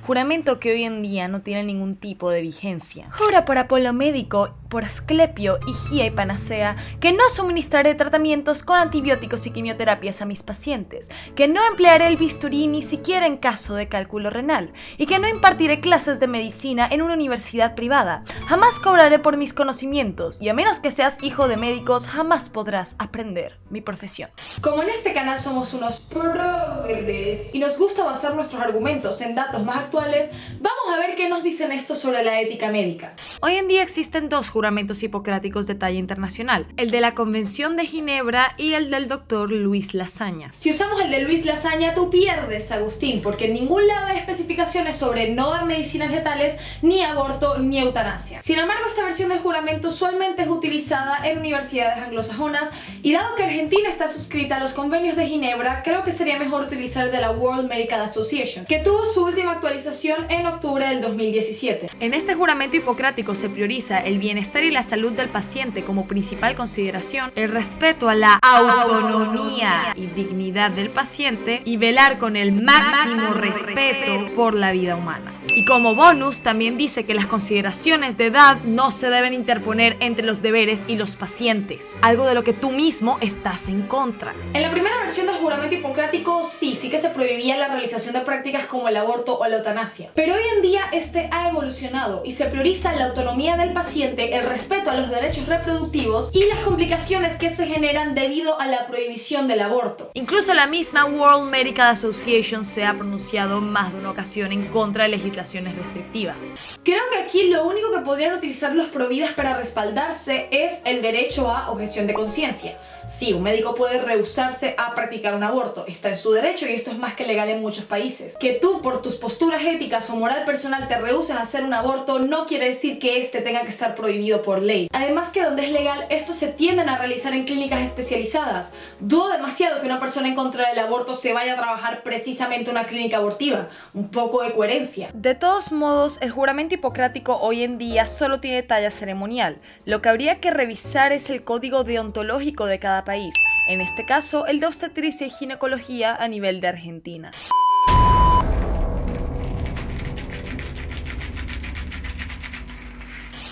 juramento que hoy en día no tiene ningún tipo de vigencia. Jura por Apolo Médico, por Asclepio, Higia y Panacea, que no suministraré tratamientos con antibióticos y quimioterapias a mis pacientes, que no emplearé el bisturí ni siquiera en caso de cálculo renal, y que no impartiré clases de medicina en una universidad privada. Jamás cobraré por mis conocimientos, y a menos que seas hijo de médicos, jamás podrás aprender mi profesión. Como en este canal somos unos progres y nos gusta basar nuestros argumentos en datos más actuales, vamos a ver qué nos dicen estos sobre la ética médica. Hoy en día existen dos juramentos hipocráticos de talla internacional, el de la Convención de Ginebra y el del doctor Luis Lasaña. Si usamos el de Luis Lasaña, tú pierdes, Agustín, porque en ningún lado hay especificaciones sobre no dar medicinas letales, ni aborto, ni eutanasia. Sin embargo, esta versión del juramento usualmente es utilizada en universidades anglosajonas y dado que Argentina está suscrita a los convenios de Ginebra, creo que sería mejor utilizar el de la World Medical Association, que tuvo su última actualización en octubre del 2017. En este juramento hipocrático se prioriza el bienestar y la salud del paciente como principal consideración, el respeto a la autonomía y dignidad del paciente y velar con el máximo respeto por la vida humana. Y como bonus, también dice que las consideraciones de edad no se deben interponer entre los deberes y los pacientes, algo de lo que tú mismo estás en contra. En la primera versión del juramento hipocrático sí que se prohibía la realización de prácticas como el aborto o la eutanasia. Pero hoy en día este ha evolucionado y se prioriza la autonomía del paciente, el respeto a los derechos reproductivos y las complicaciones que se generan debido a la prohibición del aborto. Incluso la misma World Medical Association se ha pronunciado en más de una ocasión en contra de legislaciones restrictivas. Creo que aquí lo único que podrían utilizar los providas para respaldarse es el derecho a objeción de conciencia. Sí, un médico puede rehusarse a practicar un aborto, está en su derecho y esto es más que legal en muchos países. Que tú, por tus posturas éticas o moral personal, te rehuses a hacer un aborto no quiere decir que este tenga que estar prohibido por ley. Además que donde es legal, estos se tienden a realizar en clínicas especializadas. Dudo demasiado que una persona en contra del aborto se vaya a trabajar precisamente en una clínica abortiva. Un poco de coherencia. De todos modos, el juramento hipocrático hoy en día solo tiene talla ceremonial. Lo que habría que revisar es el código deontológico de cada país, en este caso el de obstetricia y ginecología a nivel de Argentina.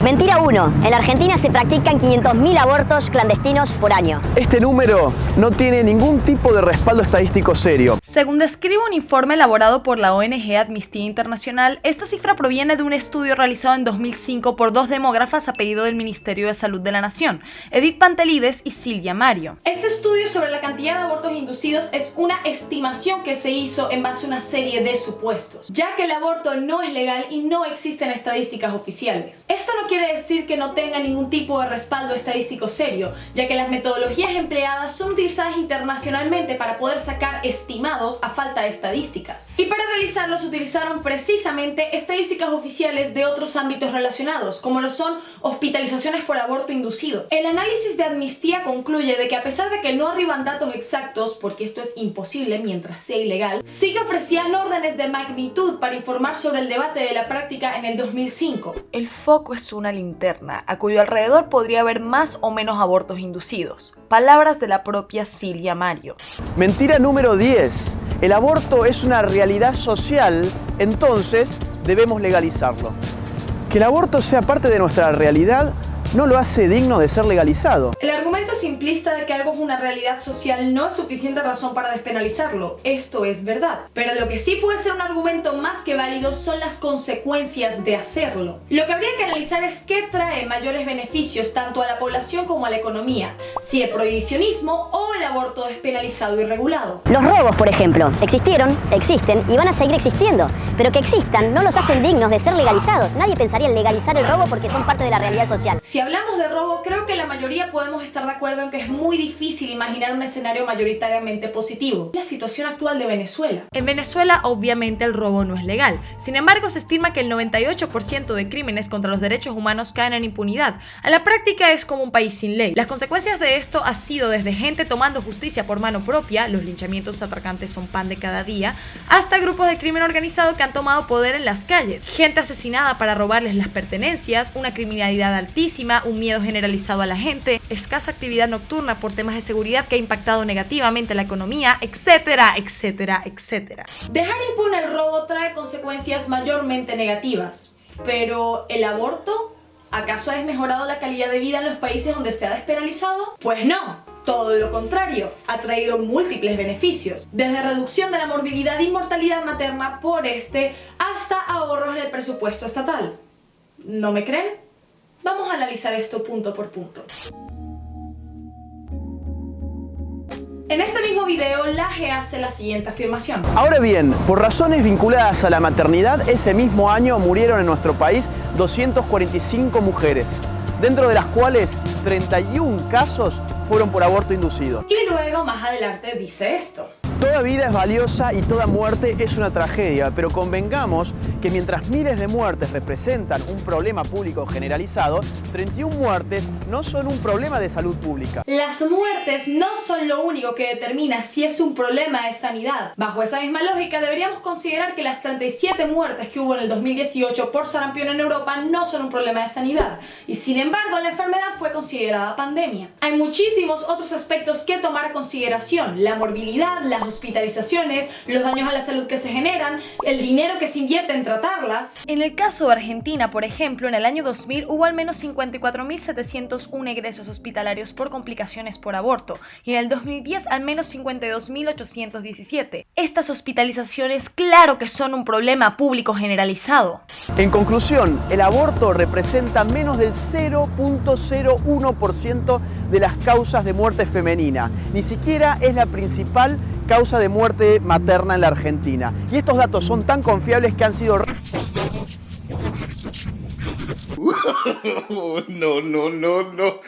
Mentira 1. En la Argentina se practican 500.000 abortos clandestinos por año. Este número no tiene ningún tipo de respaldo estadístico serio. Según describe un informe elaborado por la ONG Amnistía Internacional, esta cifra proviene de un estudio realizado en 2005 por dos demógrafas a pedido del Ministerio de Salud de la Nación, Edith Pantelides y Silvia Mario. Este estudio sobre la cantidad de abortos inducidos es una estimación que se hizo en base a una serie de supuestos, ya que el aborto no es legal y no existen estadísticas oficiales. Esto no quiere decir que no tenga ningún tipo de respaldo estadístico serio, ya que las metodologías empleadas son utilizadas internacionalmente para poder sacar estimados a falta de estadísticas. Y para realizarlos utilizaron precisamente estadísticas oficiales de otros ámbitos relacionados, como lo son hospitalizaciones por aborto inducido. El análisis de Amnistía concluye de que a pesar de que no arriban datos exactos, porque esto es imposible mientras sea ilegal, sí que ofrecían órdenes de magnitud para informar sobre el debate de la práctica en el 2005. El foco es una linterna, a cuyo alrededor podría haber más o menos abortos inducidos. Palabras de la propia Silvia Mario. Mentira número 10. El aborto es una realidad social, entonces debemos legalizarlo. Que el aborto sea parte de nuestra realidad no lo hace digno de ser legalizado. El argumento simplista de que algo es una realidad social no es suficiente razón para despenalizarlo. Esto es verdad. Pero lo que sí puede ser un argumento más que válido son las consecuencias de hacerlo. Lo que habría que analizar es qué trae mayores beneficios tanto a la población como a la economía, si el prohibicionismo o el aborto despenalizado y regulado. Los robos, por ejemplo, existieron, existen y van a seguir existiendo. Pero que existan no los hacen dignos de ser legalizados. Nadie pensaría en legalizar el robo porque son parte de la realidad social. Si hablamos de robo, creo que la mayoría podemos estar de acuerdo en que es muy difícil imaginar un escenario mayoritariamente positivo. La situación actual de Venezuela. En Venezuela, obviamente, el robo no es legal. Sin embargo, se estima que el 98% de crímenes contra los derechos humanos caen en impunidad. A la práctica es como un país sin ley. Las consecuencias de esto ha sido desde gente tomando justicia por mano propia, los linchamientos atracantes son pan de cada día, hasta grupos de crimen organizado que han tomado poder en las calles, gente asesinada para robarles las pertenencias, una criminalidad altísima, un miedo generalizado a la gente, escasa actividad nocturna por temas de seguridad que ha impactado negativamente la economía, etcétera, etcétera, etcétera. Dejar impune el robo trae consecuencias mayormente negativas, pero ¿el aborto? ¿Acaso ha desmejorado la calidad de vida en los países donde se ha despenalizado? Pues no. Todo lo contrario, ha traído múltiples beneficios, desde reducción de la morbilidad y mortalidad materna por hasta ahorros en el presupuesto estatal. ¿No me creen? Vamos a analizar esto punto por punto. En este mismo video, la AGE hace la siguiente afirmación. Ahora bien, por razones vinculadas a la maternidad, ese mismo año murieron en nuestro país 245 mujeres, dentro de las cuales 31 casos fueron por aborto inducido. Y luego, más adelante, dice esto. Toda vida es valiosa y toda muerte es una tragedia, pero convengamos que mientras miles de muertes representan un problema público generalizado, 31 muertes no son un problema de salud pública. Las muertes no son lo único que determina si es un problema de sanidad. Bajo esa misma lógica, deberíamos considerar que las 37 muertes que hubo en el 2018 por sarampión en Europa no son un problema de sanidad. Y sin embargo, la enfermedad fue considerada pandemia. Hay muchísimos otros aspectos que tomar a consideración: la morbilidad, las hospitalizaciones, los daños a la salud que se generan, el dinero que se invierte en tratarlas. En el caso de Argentina, por ejemplo, en el año 2000 hubo al menos 54.701 egresos hospitalarios por complicaciones por aborto y en el 2010 al menos 52.817. Estas hospitalizaciones claro que son un problema público generalizado. En conclusión, el aborto representa menos del 0.01% de las causas de muerte femenina. Ni siquiera es la principal causa de muerte materna en la Argentina. Y estos datos son tan confiables que han sido respaldados por la Organización Mundial de la Salud. No, no, no, no.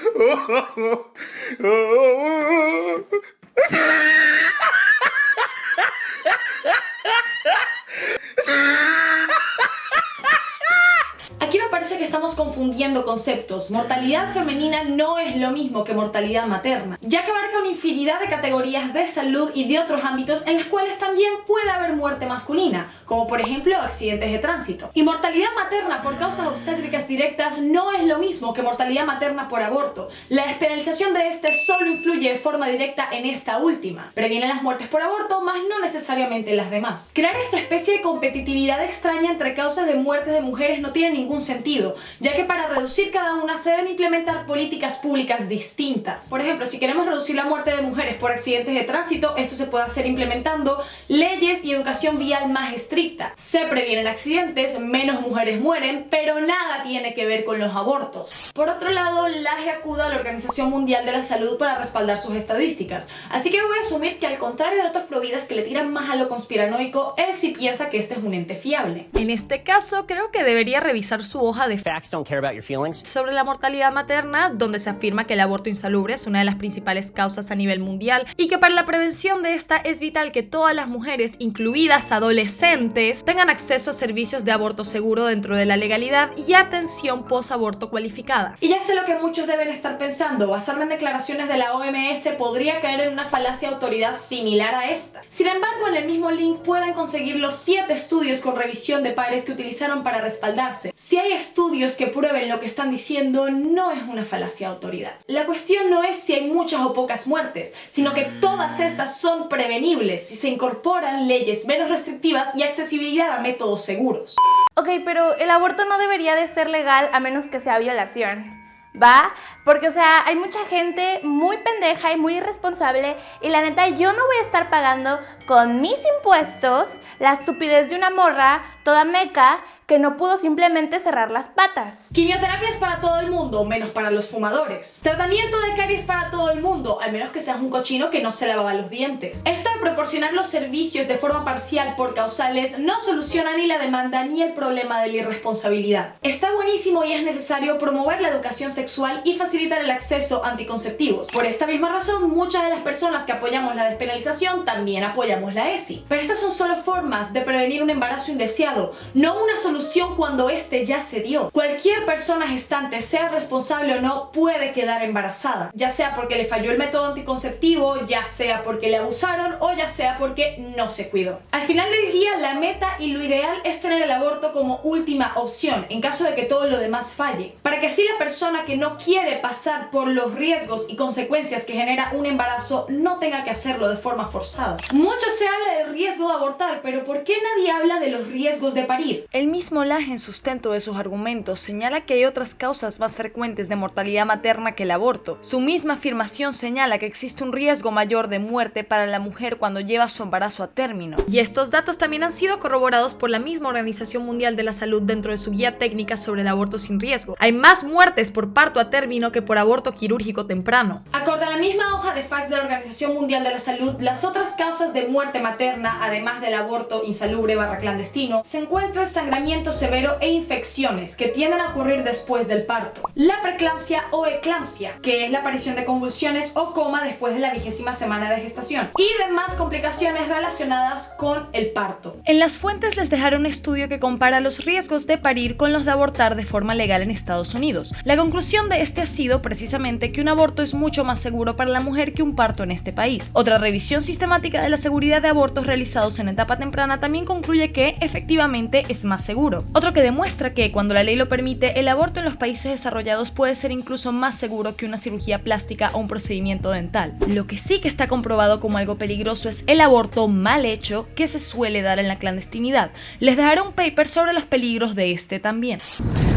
Aquí me parece que estamos confundiendo conceptos. Mortalidad femenina no es lo mismo que mortalidad materna, ya que abarca una infinidad de categorías de salud y de otros ámbitos en los cuales también puede haber muerte masculina, como por ejemplo accidentes de tránsito. Y mortalidad materna por causas obstétricas directas no es lo mismo que mortalidad materna por aborto. La despenalización de este solo influye de forma directa en esta última. Previene las muertes por aborto, más no necesariamente las demás. Crear esta especie de competitividad extraña entre causas de muertes de mujeres no tiene ningún sentido, ya que para reducir cada una se deben implementar políticas públicas distintas. Por ejemplo, si queremos reducir la muerte de mujeres por accidentes de tránsito, esto se puede hacer implementando leyes y educación vial más estricta. Se previenen accidentes, menos mujeres mueren, pero nada tiene que ver con los abortos. Por otro lado, LAGE acude a la Organización Mundial de la Salud para respaldar sus estadísticas, así que voy a asumir que al contrario de otros providas que le tiran más a lo conspiranoico, él sí piensa que este es un ente fiable. En este caso, creo que debería revisar su hoja de Facts Don't Care About Your Feelings sobre la mortalidad materna, donde se afirma que el aborto insalubre es una de las principales causas a nivel mundial y que para la prevención de esta es vital que todas las mujeres, incluidas adolescentes, tengan acceso a servicios de aborto seguro dentro de la legalidad y atención post-aborto cualificada. Y ya sé lo que muchos deben estar pensando, basarme en declaraciones de la OMS podría caer en una falacia de autoridad similar a esta. Sin embargo, en el mismo link pueden conseguir los 7 estudios con revisión de pares que utilizaron para respaldarse. Si hay estudios que prueben lo que están diciendo, no es una falacia de autoridad. La cuestión no es si hay muchas o pocas muertes, sino que todas estas son prevenibles si se incorporan leyes menos restrictivas y accesibilidad a métodos seguros. Ok, pero el aborto no debería de ser legal a menos que sea violación, ¿va? Porque, o sea, hay mucha gente muy pendeja y muy irresponsable y la neta yo no voy a estar pagando con mis impuestos la estupidez de una morra toda meca que no pudo simplemente cerrar las patas. Quimioterapia es para todo el mundo, menos para los fumadores. Tratamiento de caries para todo el mundo, al menos que seas un cochino que no se lavaba los dientes. Esto de proporcionar los servicios de forma parcial por causales no soluciona ni la demanda ni el problema de la irresponsabilidad. Está buenísimo y es necesario promover la educación sexual y facilitar el acceso a anticonceptivos. Por esta misma razón, muchas de las personas que apoyamos la despenalización también apoyamos la ESI. Pero estas son solo formas de prevenir un embarazo indeseado, no una solución cuando este ya se dio. Cualquier persona gestante, sea responsable o no, puede quedar embarazada, ya sea porque le falló el método anticonceptivo, ya sea porque le abusaron o ya sea porque no se cuidó. Al final del día, la meta y lo ideal es tener el aborto como última opción en caso de que todo lo demás falle, para que así la persona que no quiere pasar por los riesgos y consecuencias que genera un embarazo no tenga que hacerlo de forma forzada. Mucho se habla del riesgo de abortar, pero ¿por qué nadie habla de los riesgos de parir? El mismo LAGE, en sustento de sus argumentos, señala que hay otras causas más frecuentes de mortalidad materna que el aborto. Su misma afirmación señala que existe un riesgo mayor de muerte para la mujer cuando lleva su embarazo a término. Y estos datos también han sido corroborados por la misma Organización Mundial de la Salud dentro de su guía técnica sobre el aborto sin riesgo. Hay más muertes por parto a término que por aborto quirúrgico temprano. Acorde a la misma hoja de facts de la Organización Mundial de la Salud, las otras causas de muerte materna, además del aborto insalubre / clandestino, se encuentra el sangramiento severo e infecciones que tienden a ocurrir después del parto, la preeclampsia o eclampsia, que es la aparición de convulsiones o coma después de la 20ª semana de gestación, y demás complicaciones relacionadas con el parto. En las fuentes les dejaré un estudio que compara los riesgos de parir con los de abortar de forma legal en Estados Unidos. La conclusión de este ha sido precisamente que un aborto es mucho más seguro para la mujer que un parto en este país. Otra revisión sistemática de la seguridad de abortos realizados en etapa temprana también concluye que efectivamente es más seguro. seguro. Otro que demuestra que, cuando la ley lo permite, el aborto en los países desarrollados puede ser incluso más seguro que una cirugía plástica o un procedimiento dental. Lo que sí que está comprobado como algo peligroso es el aborto mal hecho que se suele dar en la clandestinidad. Les dejaré un paper sobre los peligros de este también.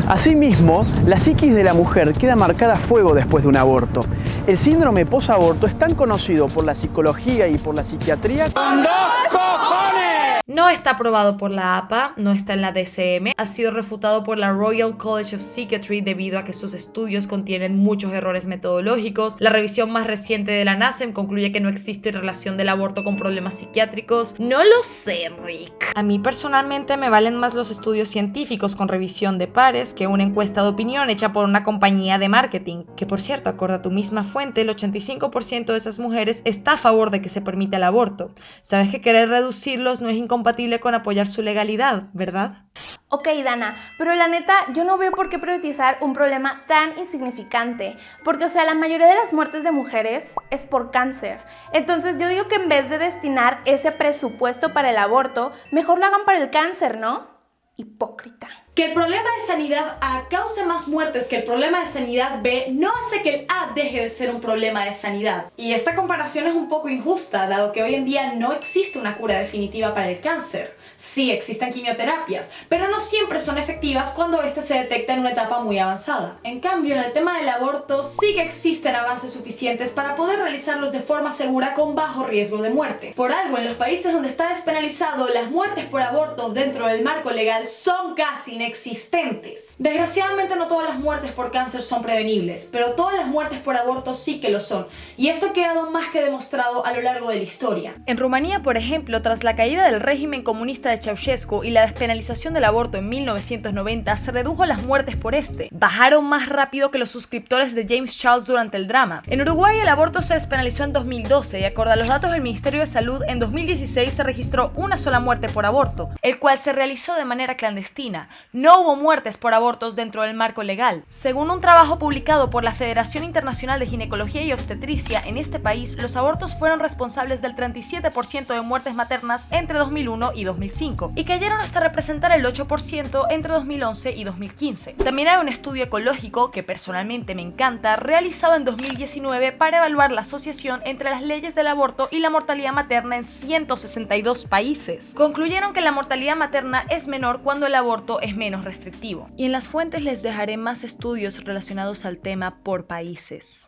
Asimismo, la psiquis de la mujer queda marcada a fuego después de un aborto. El síndrome posaborto es tan conocido por la psicología y por la psiquiatría. ¡Con dos cojones! No está aprobado por la APA, no está en la DSM, ha sido refutado por la Royal College of Psychiatry debido a que sus estudios contienen muchos errores metodológicos. La revisión más reciente de la NASEM concluye que no existe relación del aborto con problemas psiquiátricos. No lo sé, Rick. A mí personalmente me valen más los estudios científicos con revisión de pares que una encuesta de opinión hecha por una compañía de marketing. Que por cierto, acorde a tu misma fuente, el 85% de esas mujeres está a favor de que se permita el aborto. Sabes que querer reducirlos no es incompatible con apoyar su legalidad, ¿verdad? Ok, Dana, pero la neta, yo no veo por qué priorizar un problema tan insignificante. Porque, o sea, la mayoría de las muertes de mujeres es por cáncer. Entonces yo digo que en vez de destinar ese presupuesto para el aborto, mejor lo hagan para el cáncer, ¿no? Hipócrita. Que el problema de sanidad A cause más muertes que el problema de sanidad B no hace que el A deje de ser un problema de sanidad. Y esta comparación es un poco injusta, dado que hoy en día no existe una cura definitiva para el cáncer. Sí existen quimioterapias, pero no siempre son efectivas cuando éste se detecta en una etapa muy avanzada. En cambio, en el tema del aborto sí que existen avances suficientes para poder realizarlos de forma segura con bajo riesgo de muerte. Por algo, en los países donde está despenalizado, las muertes por abortos dentro del marco legal son casi inexistentes. Desgraciadamente no todas las muertes por cáncer son prevenibles, pero todas las muertes por aborto sí que lo son, y esto ha quedado más que demostrado a lo largo de la historia. En Rumanía, por ejemplo, tras la caída del régimen comunista de Ceausescu y la despenalización del aborto en 1990, se redujo las muertes por este. Bajaron más rápido que los suscriptores de James Charles durante el drama. En Uruguay el aborto se despenalizó en 2012 y, acorde a los datos del Ministerio de Salud, en 2016 se registró una sola muerte por aborto, el cual se realizó de manera clandestina. No hubo muertes por abortos dentro del marco legal. Según un trabajo publicado por la Federación Internacional de Ginecología y Obstetricia, en este país los abortos fueron responsables del 37% de muertes maternas entre 2001 y 2005 y cayeron hasta representar el 8% entre 2011 y 2015. También hay un estudio ecológico que personalmente me encanta, realizado en 2019 para evaluar la asociación entre las leyes del aborto y la mortalidad materna en 162 países. Concluyeron que la mortalidad materna es menor cuando el aborto es menos restrictivo. Y en las fuentes les dejaré más estudios relacionados al tema por países.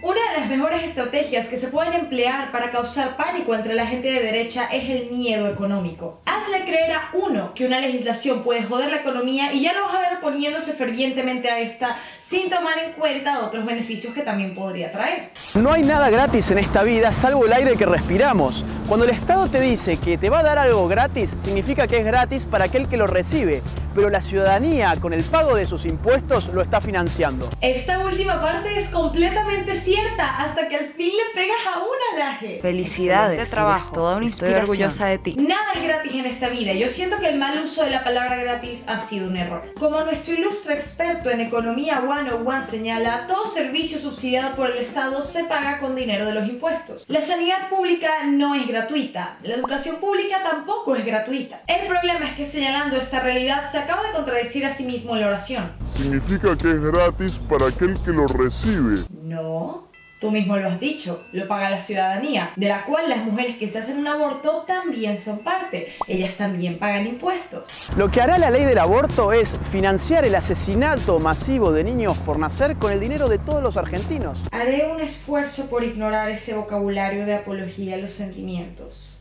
Una de las mejores estrategias que se pueden emplear para causar pánico entre la gente de derecha es el miedo económico. Hazle creer a uno que una legislación puede joder la economía y ya lo vas a ver oponiéndose fervientemente a esta sin tomar en cuenta otros beneficios que también podría traer. No hay nada gratis en esta vida salvo el aire que respiramos. Cuando el Estado te dice que te va a dar algo gratis, significa que es gratis para aquel que lo recibe, pero la ciudadanía, con el pago de sus impuestos, lo está financiando. Esta última parte es completamente cierta, hasta que al fin le pegas a una, Laje. Felicidades, eres toda una inspiración. Estoy orgullosa de ti. Nada es gratis en esta vida. Yo siento que el mal uso de la palabra gratis ha sido un error. Como nuestro ilustre experto en economía 101 señala, todo servicio subsidiado por el Estado se paga con dinero de los impuestos. La sanidad pública no es gratuita. La educación pública tampoco es gratuita. El problema es que, señalando esta realidad, se acaba de contradecir a sí mismo en la oración. Significa que es gratis para aquel que lo recibe. No, tú mismo lo has dicho, lo paga la ciudadanía, de la cual las mujeres que se hacen un aborto también son parte. Ellas también pagan impuestos. Lo que hará la ley del aborto es financiar el asesinato masivo de niños por nacer con el dinero de todos los argentinos. Haré un esfuerzo por ignorar ese vocabulario de apología a los sentimientos.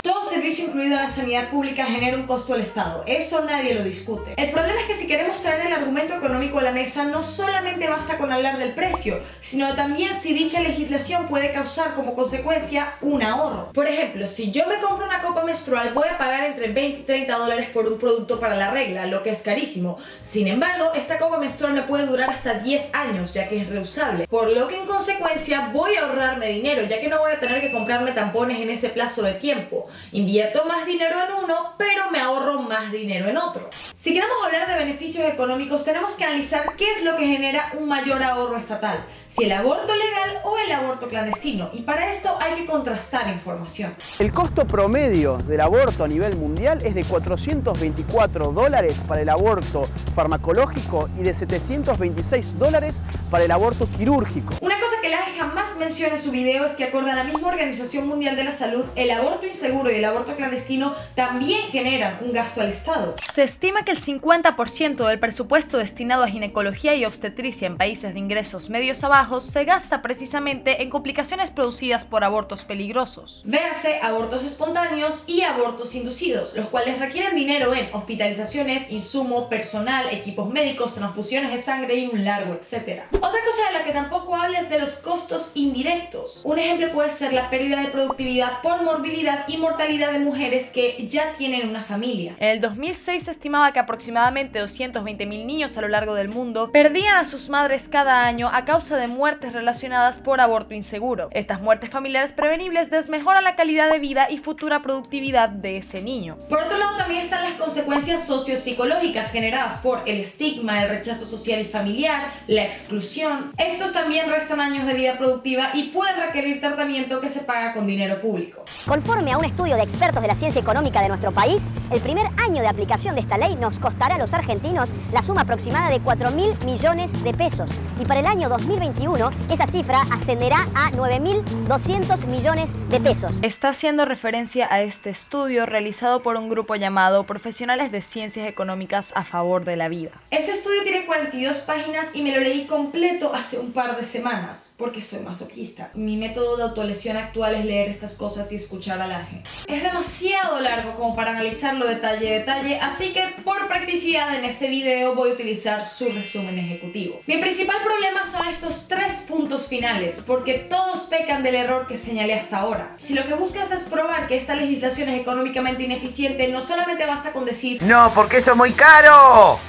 Todo servicio incluido en la sanidad pública genera un costo al Estado, eso nadie lo discute. El problema es que si queremos traer el argumento económico a la mesa, no solamente basta con hablar del precio, sino también si dicha legislación puede causar como consecuencia un ahorro. Por ejemplo, si yo me compro una copa menstrual, voy a pagar entre 20 y 30 dólares por un producto para la regla, lo que es carísimo. Sin embargo, esta copa menstrual me puede durar hasta 10 años, ya que es reusable, por lo que en consecuencia voy a ahorrarme dinero, ya que no voy a tener que comprarme tampones en ese plazo de tiempo. Invierto invierto más dinero en uno, pero me ahorro más dinero en otro. Si queremos hablar de beneficios económicos, tenemos que analizar qué es lo que genera un mayor ahorro estatal, si el aborto legal o el aborto clandestino, y para esto hay que contrastar información. El costo promedio del aborto a nivel mundial es de $424 para el aborto farmacológico y de $726 para el aborto quirúrgico. Una cosa que Laje jamás menciona en su video es que, acorde a la misma Organización Mundial de la Salud, el aborto inseguro y el aborto clandestino también generan un gasto al Estado. Se estima que el 50% del presupuesto destinado a ginecología y obstetricia en países de ingresos medios a bajos se gasta precisamente en complicaciones producidas por abortos peligrosos. Véase abortos espontáneos y abortos inducidos, los cuales requieren dinero en hospitalizaciones, insumos, personal, equipos médicos, transfusiones de sangre y un largo etcétera. Otra cosa de la que tampoco habla es de los costos indirectos. Un ejemplo puede ser la pérdida de productividad por morbilidad y mortalidad de mujeres que ya tienen una familia. En el 2006 se estimaba que aproximadamente 220.000 niños a lo largo del mundo perdían a sus madres cada año a causa de muertes relacionadas por aborto inseguro. Estas muertes familiares prevenibles desmejoran la calidad de vida y futura productividad de ese niño. Por otro lado, también están las consecuencias sociopsicológicas generadas por el estigma, el rechazo social y familiar, la exclusión. Estos también restan años de vida productiva y pueden requerir tratamiento que se paga con dinero público. Conforme a un estudio de expertos de la ciencia económica de nuestro país, el primer año de aplicación de esta ley nos costará a los argentinos la suma aproximada de 4.000 millones de pesos. Y para el año 2021, esa cifra ascenderá a 9.200 millones de pesos. Está haciendo referencia a este estudio realizado por un grupo llamado Profesionales de Ciencias Económicas a Favor de la Vida. Este estudio tiene 42 páginas y me lo leí completo hace un par de semanas, porque soy masoquista. Mi método de autolesión actual es leer estas cosas y escuchar a Laje. Es demasiado largo como para analizarlo detalle a detalle, así que por practicidad en este video voy a utilizar su resumen ejecutivo. Mi principal problema son estos 3 puntos finales, porque todos pecan del error que señalé hasta ahora. Si lo que buscas es probar que esta legislación es económicamente ineficiente, no solamente basta con decir ¡no, porque eso es muy caro!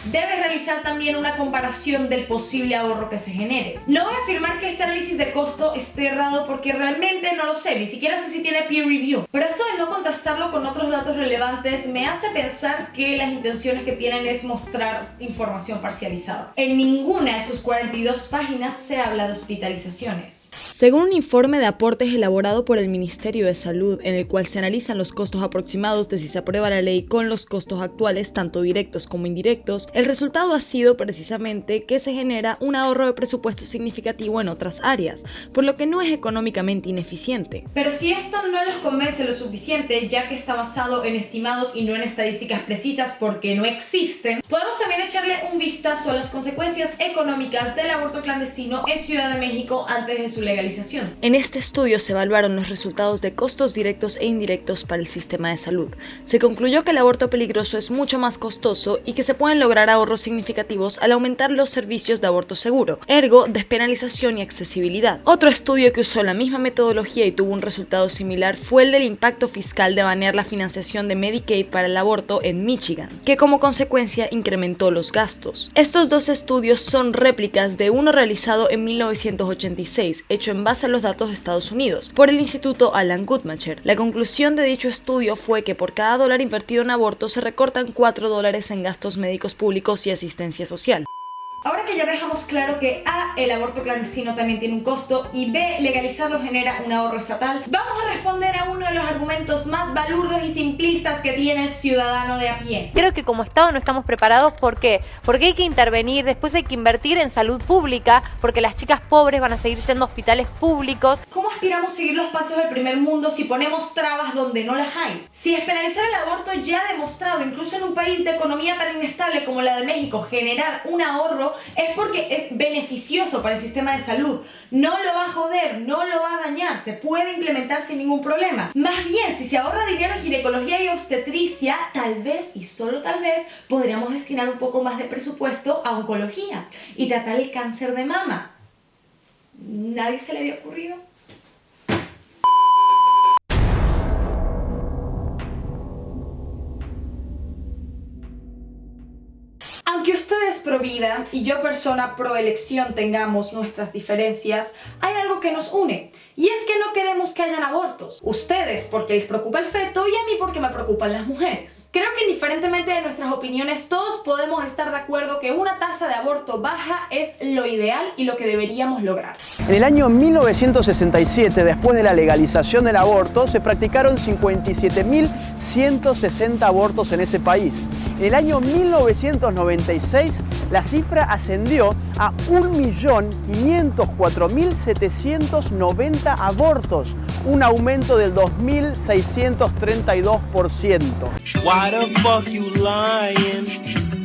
Debes realizar también una comparación del posible ahorro que se genere. No voy a afirmar que este análisis de costo esté errado porque realmente no lo sé, ni siquiera sé si tiene peer review. Pero esto de no contrastarlo con otros datos relevantes me hace pensar que las intenciones que tienen es mostrar información parcializada. En ninguna de sus 42 páginas se habla de hospitalizaciones. Según un informe de aportes elaborado por el Ministerio de Salud, en el cual se analizan los costos aproximados de si se aprueba la ley con los costos actuales, tanto directos como indirectos, el resultado ha sido precisamente que se genera un ahorro de presupuesto significativo en otras áreas, por lo que no es económicamente ineficiente. Pero si esto no los convence lo suficiente, ya que está basado en estimados y no en estadísticas precisas porque no existen, podemos también echarle un vistazo a las consecuencias económicas del aborto clandestino en Ciudad de México antes de su legalización. En este estudio se evaluaron los resultados de costos directos e indirectos para el sistema de salud. Se concluyó que el aborto peligroso es mucho más costoso y que se pueden lograr ahorros significativos al aumentar los servicios de aborto seguro, ergo, despenalización y accesibilidad. Otro estudio que usó la misma metodología y tuvo un resultado similar fue el del impacto fiscal de banear la financiación de Medicaid para el aborto en Michigan, que como consecuencia incrementó los gastos. Estos dos estudios son réplicas de uno realizado en 1986, hecho en base a los datos de Estados Unidos, por el Instituto Alan Guttmacher. La conclusión de dicho estudio fue que por cada dólar invertido en aborto se recortan $4 en gastos médicos públicos y asistencia social. Ahora que ya dejamos claro que A, el aborto clandestino también tiene un costo y B, legalizarlo genera un ahorro estatal, vamos a responder a uno de los argumentos más balurdos y simplistas que tiene el ciudadano de a pie. Creo que como Estado no estamos preparados. ¿Por qué? Porque hay que intervenir, después hay que invertir en salud pública, porque las chicas pobres van a seguir siendo hospitales públicos. ¿Cómo aspiramos a seguir los pasos del primer mundo si ponemos trabas donde no las hay? Si despenalizar el aborto ya ha demostrado, incluso en un país de economía tan inestable como la de México, generar un ahorro, es porque es beneficioso para el sistema de salud. No lo va a joder, no lo va a dañar, se puede implementar sin ningún problema. Más bien, si se ahorra dinero en ginecología y obstetricia, tal vez, y solo tal vez, podríamos destinar un poco más de presupuesto a oncología y tratar el cáncer de mama. ¿Nadie se le había ocurrido? Aunque ustedes pro vida y yo persona pro elección tengamos nuestras diferencias, hay algo algo que nos une, y es que no queremos que hayan abortos. Ustedes porque les preocupa el feto y a mí porque me preocupan las mujeres. Creo que indiferentemente de nuestras opiniones, todos podemos estar de acuerdo que una tasa de aborto baja es lo ideal y lo que deberíamos lograr. En el año 1967, después de la legalización del aborto, se practicaron 57.160 abortos en ese país. En el año 1996, la cifra ascendió a 1.504.790 abortos, un aumento del 2.632%. Why the fuck you lying?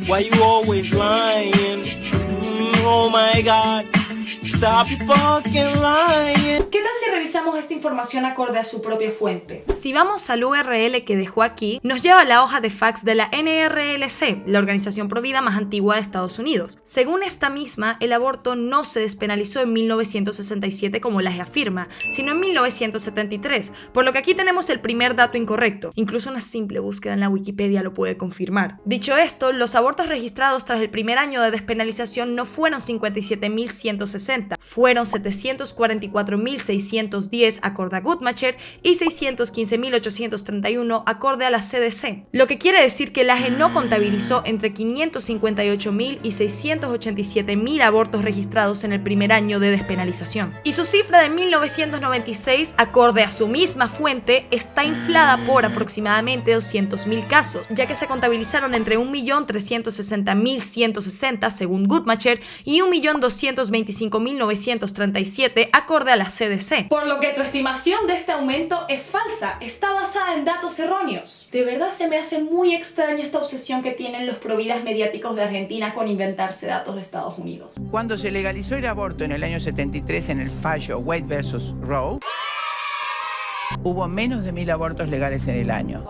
Why you always lying? Oh my God. Stop fucking lying. ¿Qué tal si revisamos esta información acorde a su propia fuente? Si vamos al URL que dejó aquí, nos lleva a la hoja de fax de la NRLC, la organización provida más antigua de Estados Unidos. Según esta misma, el aborto no se despenalizó en 1967 como la afirma, sino en 1973, por lo que aquí tenemos el primer dato incorrecto. Incluso una simple búsqueda en la Wikipedia lo puede confirmar. Dicho esto, los abortos registrados tras el primer año de despenalización no fueron 57.160, fueron 744.610 acorde a Guttmacher y 615.831 acorde a la CDC, lo que quiere decir que el AGE no contabilizó entre 558.000 y 687.000 abortos registrados en el primer año de despenalización. Y su cifra de 1996, acorde a su misma fuente, está inflada por aproximadamente 200.000 casos, ya que se contabilizaron entre 1.360.160 según Guttmacher y 1.225.937 acorde a la CDC. Por lo que tu estimación de este aumento es falsa, está basada en datos erróneos. De verdad se me hace muy extraña esta obsesión que tienen los providas mediáticos de Argentina con inventarse datos de Estados Unidos. Cuando se legalizó el aborto en el año 73 en el fallo Wade versus Roe, hubo menos de 1.000 abortos legales en el año.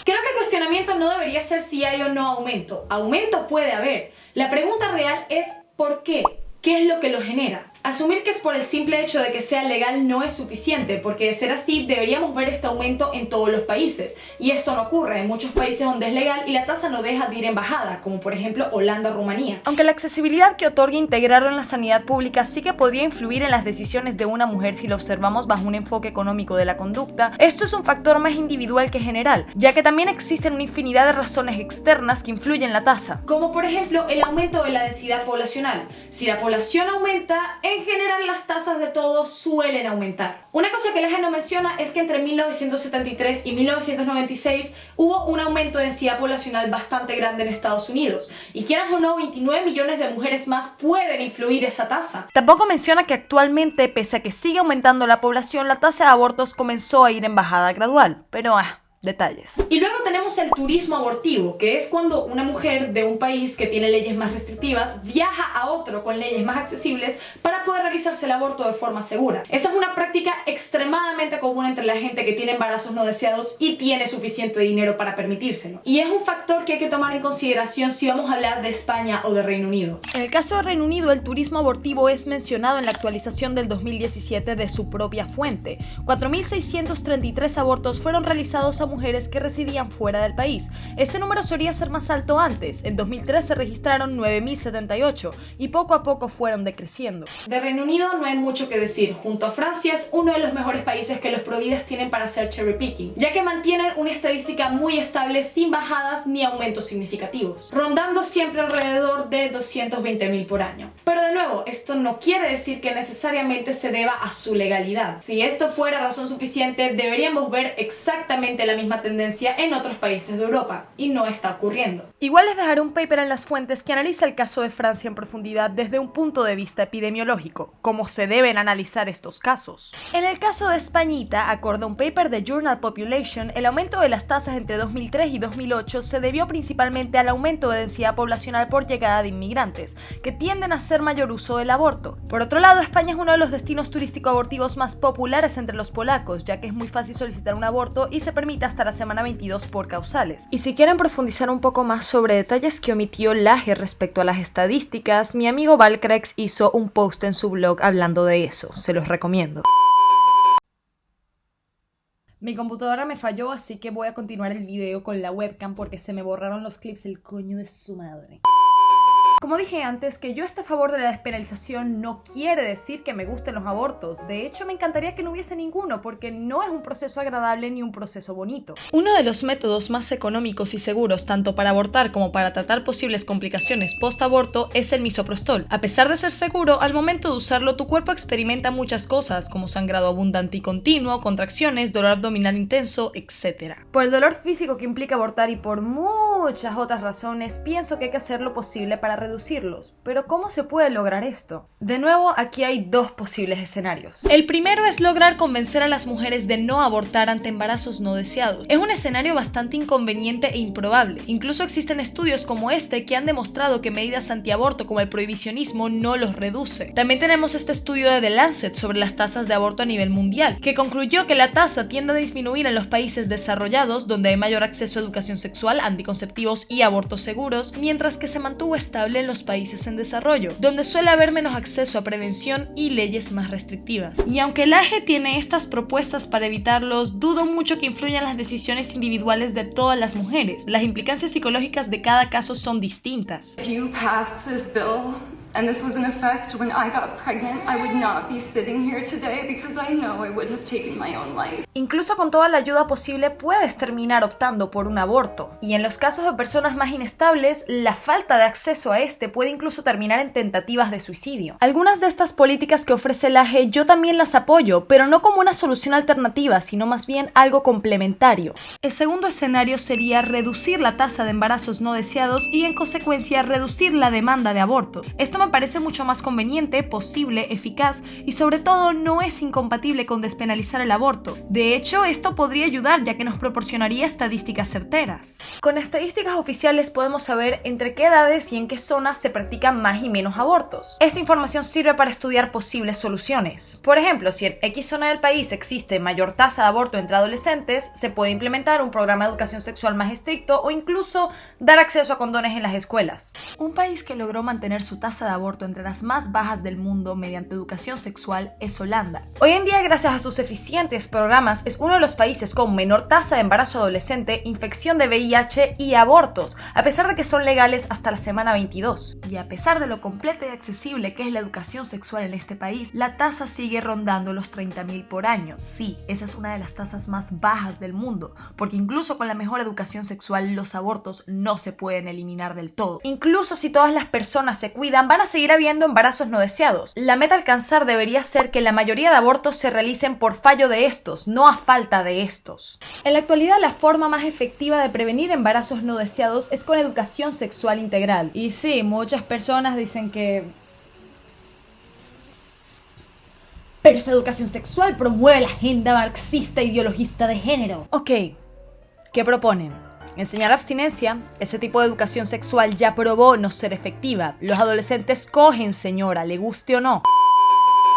Creo que el cuestionamiento no debería ser si hay o no aumento. Aumento puede haber. La pregunta real es ¿por qué? ¿Qué es lo que lo genera? Asumir que es por el simple hecho de que sea legal no es suficiente, porque de ser así deberíamos ver este aumento en todos los países. Y esto no ocurre en muchos países donde es legal y la tasa no deja de ir en bajada, como por ejemplo Holanda o Rumanía. Aunque la accesibilidad que otorga integrarlo en la sanidad pública sí que podría influir en las decisiones de una mujer si lo observamos bajo un enfoque económico de la conducta, esto es un factor más individual que general, ya que también existen una infinidad de razones externas que influyen en la tasa. Como por ejemplo el aumento de la densidad poblacional. Si la población aumenta, en general las tasas de todos suelen aumentar. Una cosa que la gente no menciona es que entre 1973 y 1996 hubo un aumento de densidad poblacional bastante grande en Estados Unidos. Y quieras o no, 29 millones de mujeres más pueden influir esa tasa. Tampoco menciona que actualmente, pese a que sigue aumentando la población, la tasa de abortos comenzó a ir en bajada gradual. Pero detalles. Y luego tenemos el turismo abortivo, que es cuando una mujer de un país que tiene leyes más restrictivas viaja a otro con leyes más accesibles para poder realizarse el aborto de forma segura. Esta es una práctica extremadamente común entre la gente que tiene embarazos no deseados y tiene suficiente dinero para permitírselo. Y es un factor que hay que tomar en consideración si vamos a hablar de España o de Reino Unido. En el caso de Reino Unido, el turismo abortivo es mencionado en la actualización del 2017 de su propia fuente. 4.633 abortos fueron realizados a mujeres que residían fuera del país. Este número solía ser más alto antes. En 2003 se registraron 9.078 y poco a poco fueron decreciendo. De Reino Unido no hay mucho que decir. Junto a Francia es uno de los mejores países que los providas tienen para hacer cherry picking, ya que mantienen una estadística muy estable sin bajadas ni aumentos significativos, rondando siempre alrededor de 220.000 por año. Pero de nuevo, esto no quiere decir que necesariamente se deba a su legalidad. Si esto fuera razón suficiente, deberíamos ver exactamente la misma tendencia en otros países de Europa, y no está ocurriendo. Igual les dejaré un paper en las fuentes que analiza el caso de Francia en profundidad desde un punto de vista epidemiológico, cómo se deben analizar estos casos. En el caso de Españita, acorde a un paper de Journal Population, el aumento de las tasas entre 2003 y 2008 se debió principalmente al aumento de densidad poblacional por llegada de inmigrantes, que tienden a hacer mayor uso del aborto. Por otro lado, España es uno de los destinos turístico-abortivos más populares entre los polacos, ya que es muy fácil solicitar un aborto y se permite hasta la semana 22 por causales. Y si quieren profundizar un poco más sobre detalles que omitió Laje respecto a las estadísticas, mi amigo Valcrex hizo un post en su blog hablando de eso, se los recomiendo. Mi computadora me falló, así que voy a continuar el video con la webcam porque se me borraron los clips del coño de su madre. Como dije antes, que yo esté a favor de la despenalización no quiere decir que me gusten los abortos. De hecho, me encantaría que no hubiese ninguno, porque no es un proceso agradable ni un proceso bonito. Uno de los métodos más económicos y seguros, tanto para abortar como para tratar posibles complicaciones post-aborto, es el misoprostol. A pesar de ser seguro, al momento de usarlo, tu cuerpo experimenta muchas cosas, como sangrado abundante y continuo, contracciones, dolor abdominal intenso, etc. Por el dolor físico que implica abortar y por muchas otras razones, pienso que hay que hacer lo posible para reducirlos. Pero ¿cómo se puede lograr esto? De nuevo, aquí hay dos posibles escenarios. El primero es lograr convencer a las mujeres de no abortar ante embarazos no deseados. Es un escenario bastante inconveniente e improbable. Incluso existen estudios como este que han demostrado que medidas antiaborto como el prohibicionismo no los reduce. También tenemos este estudio de The Lancet sobre las tasas de aborto a nivel mundial, que concluyó que la tasa tiende a disminuir en los países desarrollados, donde hay mayor acceso a educación sexual, anticonceptivos y abortos seguros, mientras que se mantuvo estable en los países en desarrollo, donde suele haber menos acceso a prevención y leyes más restrictivas. Y aunque el AGE tiene estas propuestas para evitarlos, dudo mucho que influyan las decisiones individuales de todas las mujeres. Las implicancias psicológicas de cada caso son distintas. If you pass this bill and this was in effect when I got pregnant, I would not be sitting here today because I know I would have taken my own life. Incluso con toda la ayuda posible puedes terminar optando por un aborto. Y en los casos de personas más inestables, la falta de acceso a este puede incluso terminar en tentativas de suicidio. Algunas de estas políticas que ofrece el AGE yo también las apoyo, pero no como una solución alternativa, sino más bien algo complementario. El segundo escenario sería reducir la tasa de embarazos no deseados y en consecuencia reducir la demanda de aborto. Esto me parece mucho más conveniente, posible, eficaz y sobre todo no es incompatible con despenalizar el aborto. De hecho, esto podría ayudar ya que nos proporcionaría estadísticas certeras. Con estadísticas oficiales podemos saber entre qué edades y en qué zonas se practican más y menos abortos. Esta información sirve para estudiar posibles soluciones. Por ejemplo, si en X zona del país existe mayor tasa de aborto entre adolescentes, se puede implementar un programa de educación sexual más estricto o incluso dar acceso a condones en las escuelas. Un país que logró mantener su tasa de aborto entre las más bajas del mundo mediante educación sexual es Holanda. Hoy en día, gracias a sus eficientes programas, es uno de los países con menor tasa de embarazo adolescente, infección de VIH y abortos, a pesar de que son legales hasta la semana 22. Y a pesar de lo completa y accesible que es la educación sexual en este país, la tasa sigue rondando los 30.000 por año. Sí, esa es una de las tasas más bajas del mundo, porque incluso con la mejor educación sexual, los abortos no se pueden eliminar del todo. Incluso si todas las personas se cuidan, van a seguir habiendo embarazos no deseados. La meta a alcanzar debería ser que la mayoría de abortos se realicen por fallo de estos, no a falta de estos. En la actualidad, la forma más efectiva de prevenir embarazos no deseados es con educación sexual integral. Y sí, muchas personas dicen que... pero esa educación sexual promueve la agenda marxista ideologista de género. Ok, ¿qué proponen? Enseñar abstinencia. Ese tipo de educación sexual ya probó no ser efectiva. Los adolescentes cogen, señora, le guste o no.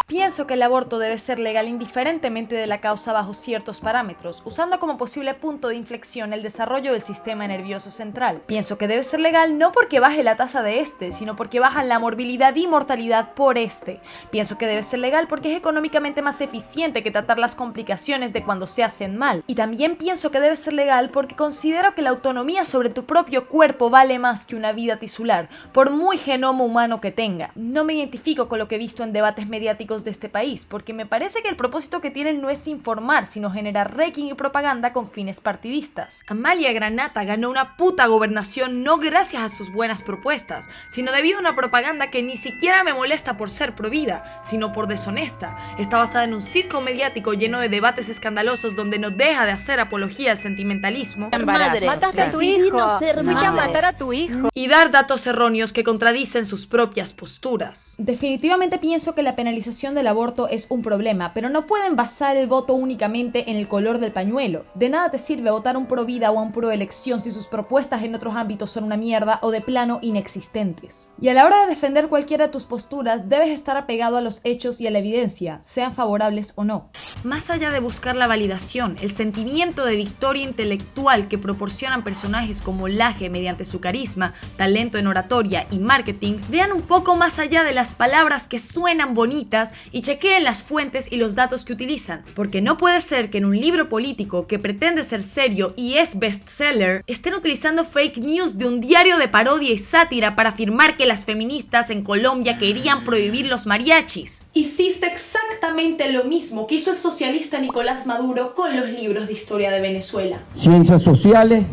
Pienso que el aborto debe ser legal indiferentemente de la causa bajo ciertos parámetros, usando como posible punto de inflexión el desarrollo del sistema nervioso central. Pienso que debe ser legal no porque baje la tasa de este, sino porque bajan la morbilidad y mortalidad por este. Pienso que debe ser legal porque es económicamente más eficiente que tratar las complicaciones de cuando se hacen mal. Y también pienso que debe ser legal porque considero que la autonomía sobre tu propio cuerpo vale más que una vida tisular, por muy genoma humano que tenga. No me identifico con lo que he visto en debates mediáticos de este país, porque me parece que el propósito que tienen no es informar, sino generar rating y propaganda con fines partidistas. Amalia Granata ganó una puta gobernación no gracias a sus buenas propuestas, sino debido a una propaganda que ni siquiera me molesta por ser provida, sino por deshonesta. Está basada en un circo mediático lleno de debates escandalosos donde no deja de hacer apología al sentimentalismo. Mataste a tu hijo. Fuiste a matar a tu hijo. Y dar datos erróneos que contradicen sus propias posturas. Definitivamente pienso que la penalización del aborto es un problema, pero no pueden basar el voto únicamente en el color del pañuelo. De nada te sirve votar un pro vida o un pro elección si sus propuestas en otros ámbitos son una mierda o de plano inexistentes. Y a la hora de defender cualquiera de tus posturas, debes estar apegado a los hechos y a la evidencia, sean favorables o no. Más allá de buscar la validación, el sentimiento de victoria intelectual que proporcionan personajes como Laje mediante su carisma, talento en oratoria y marketing, vean un poco más allá de las palabras que suenan bonitas y chequeen las fuentes y los datos que utilizan, porque no puede ser que en un libro político que pretende ser serio y es bestseller, estén utilizando fake news de un diario de parodia y sátira para afirmar que las feministas en Colombia querían prohibir los mariachis. Hiciste exactamente lo mismo que hizo el socialista Nicolás Maduro con los libros de historia de Venezuela. Ciencias sociales,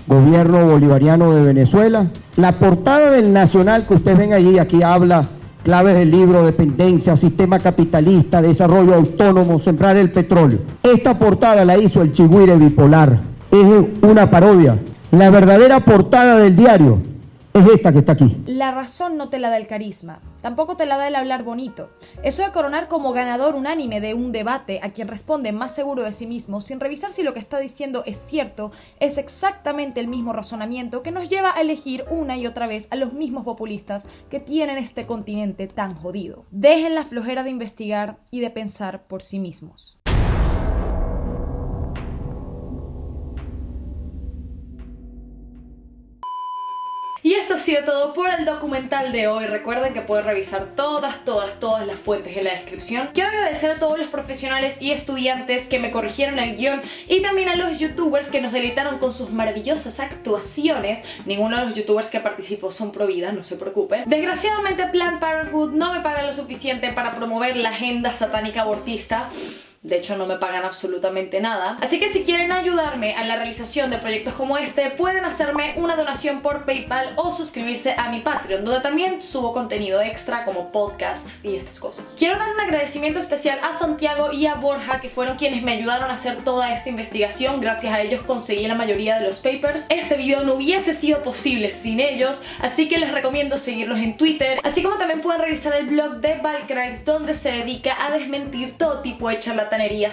gobierno bolivariano de Venezuela. La portada del Nacional que ustedes ven allí, aquí habla claves del libro, dependencia, sistema capitalista, desarrollo autónomo, sembrar el petróleo. Esta portada la hizo el Chigüire bipolar. Es una parodia. La verdadera portada del diario es esta que está aquí. La razón no te la da el carisma, tampoco te la da el hablar bonito. Eso de coronar como ganador unánime de un debate a quien responde más seguro de sí mismo, sin revisar si lo que está diciendo es cierto, es exactamente el mismo razonamiento que nos lleva a elegir una y otra vez a los mismos populistas que tienen este continente tan jodido. Dejen la flojera de investigar y de pensar por sí mismos. Y eso ha sido todo por el documental de hoy. Recuerden que pueden revisar todas las fuentes en la descripción. Quiero agradecer a todos los profesionales y estudiantes que me corrigieron el guión y también a los youtubers que nos deleitaron con sus maravillosas actuaciones. Ninguno de los youtubers que participó son pro vida, no se preocupen. Desgraciadamente Planned Parenthood no me paga lo suficiente para promover la agenda satánica abortista. De hecho, no me pagan absolutamente nada. Así que si quieren ayudarme a la realización de proyectos como este, pueden hacerme una donación por PayPal o suscribirse a mi Patreon, donde también subo contenido extra como podcasts y estas cosas. Quiero dar un agradecimiento especial a Santiago y a Borja, que fueron quienes me ayudaron a hacer toda esta investigación. Gracias a ellos conseguí la mayoría de los papers. Este video no hubiese sido posible sin ellos, así que les recomiendo seguirlos en Twitter, así como también pueden revisar el blog de Valkrives, donde se dedica a desmentir todo tipo de charlatanerías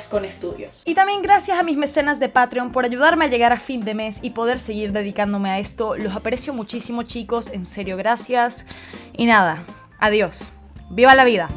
con estudios. Y también gracias a mis mecenas de Patreon por ayudarme a llegar a fin de mes y poder seguir dedicándome a esto. Los aprecio muchísimo, chicos, en serio, gracias. Y nada, adiós. ¡Viva la vida!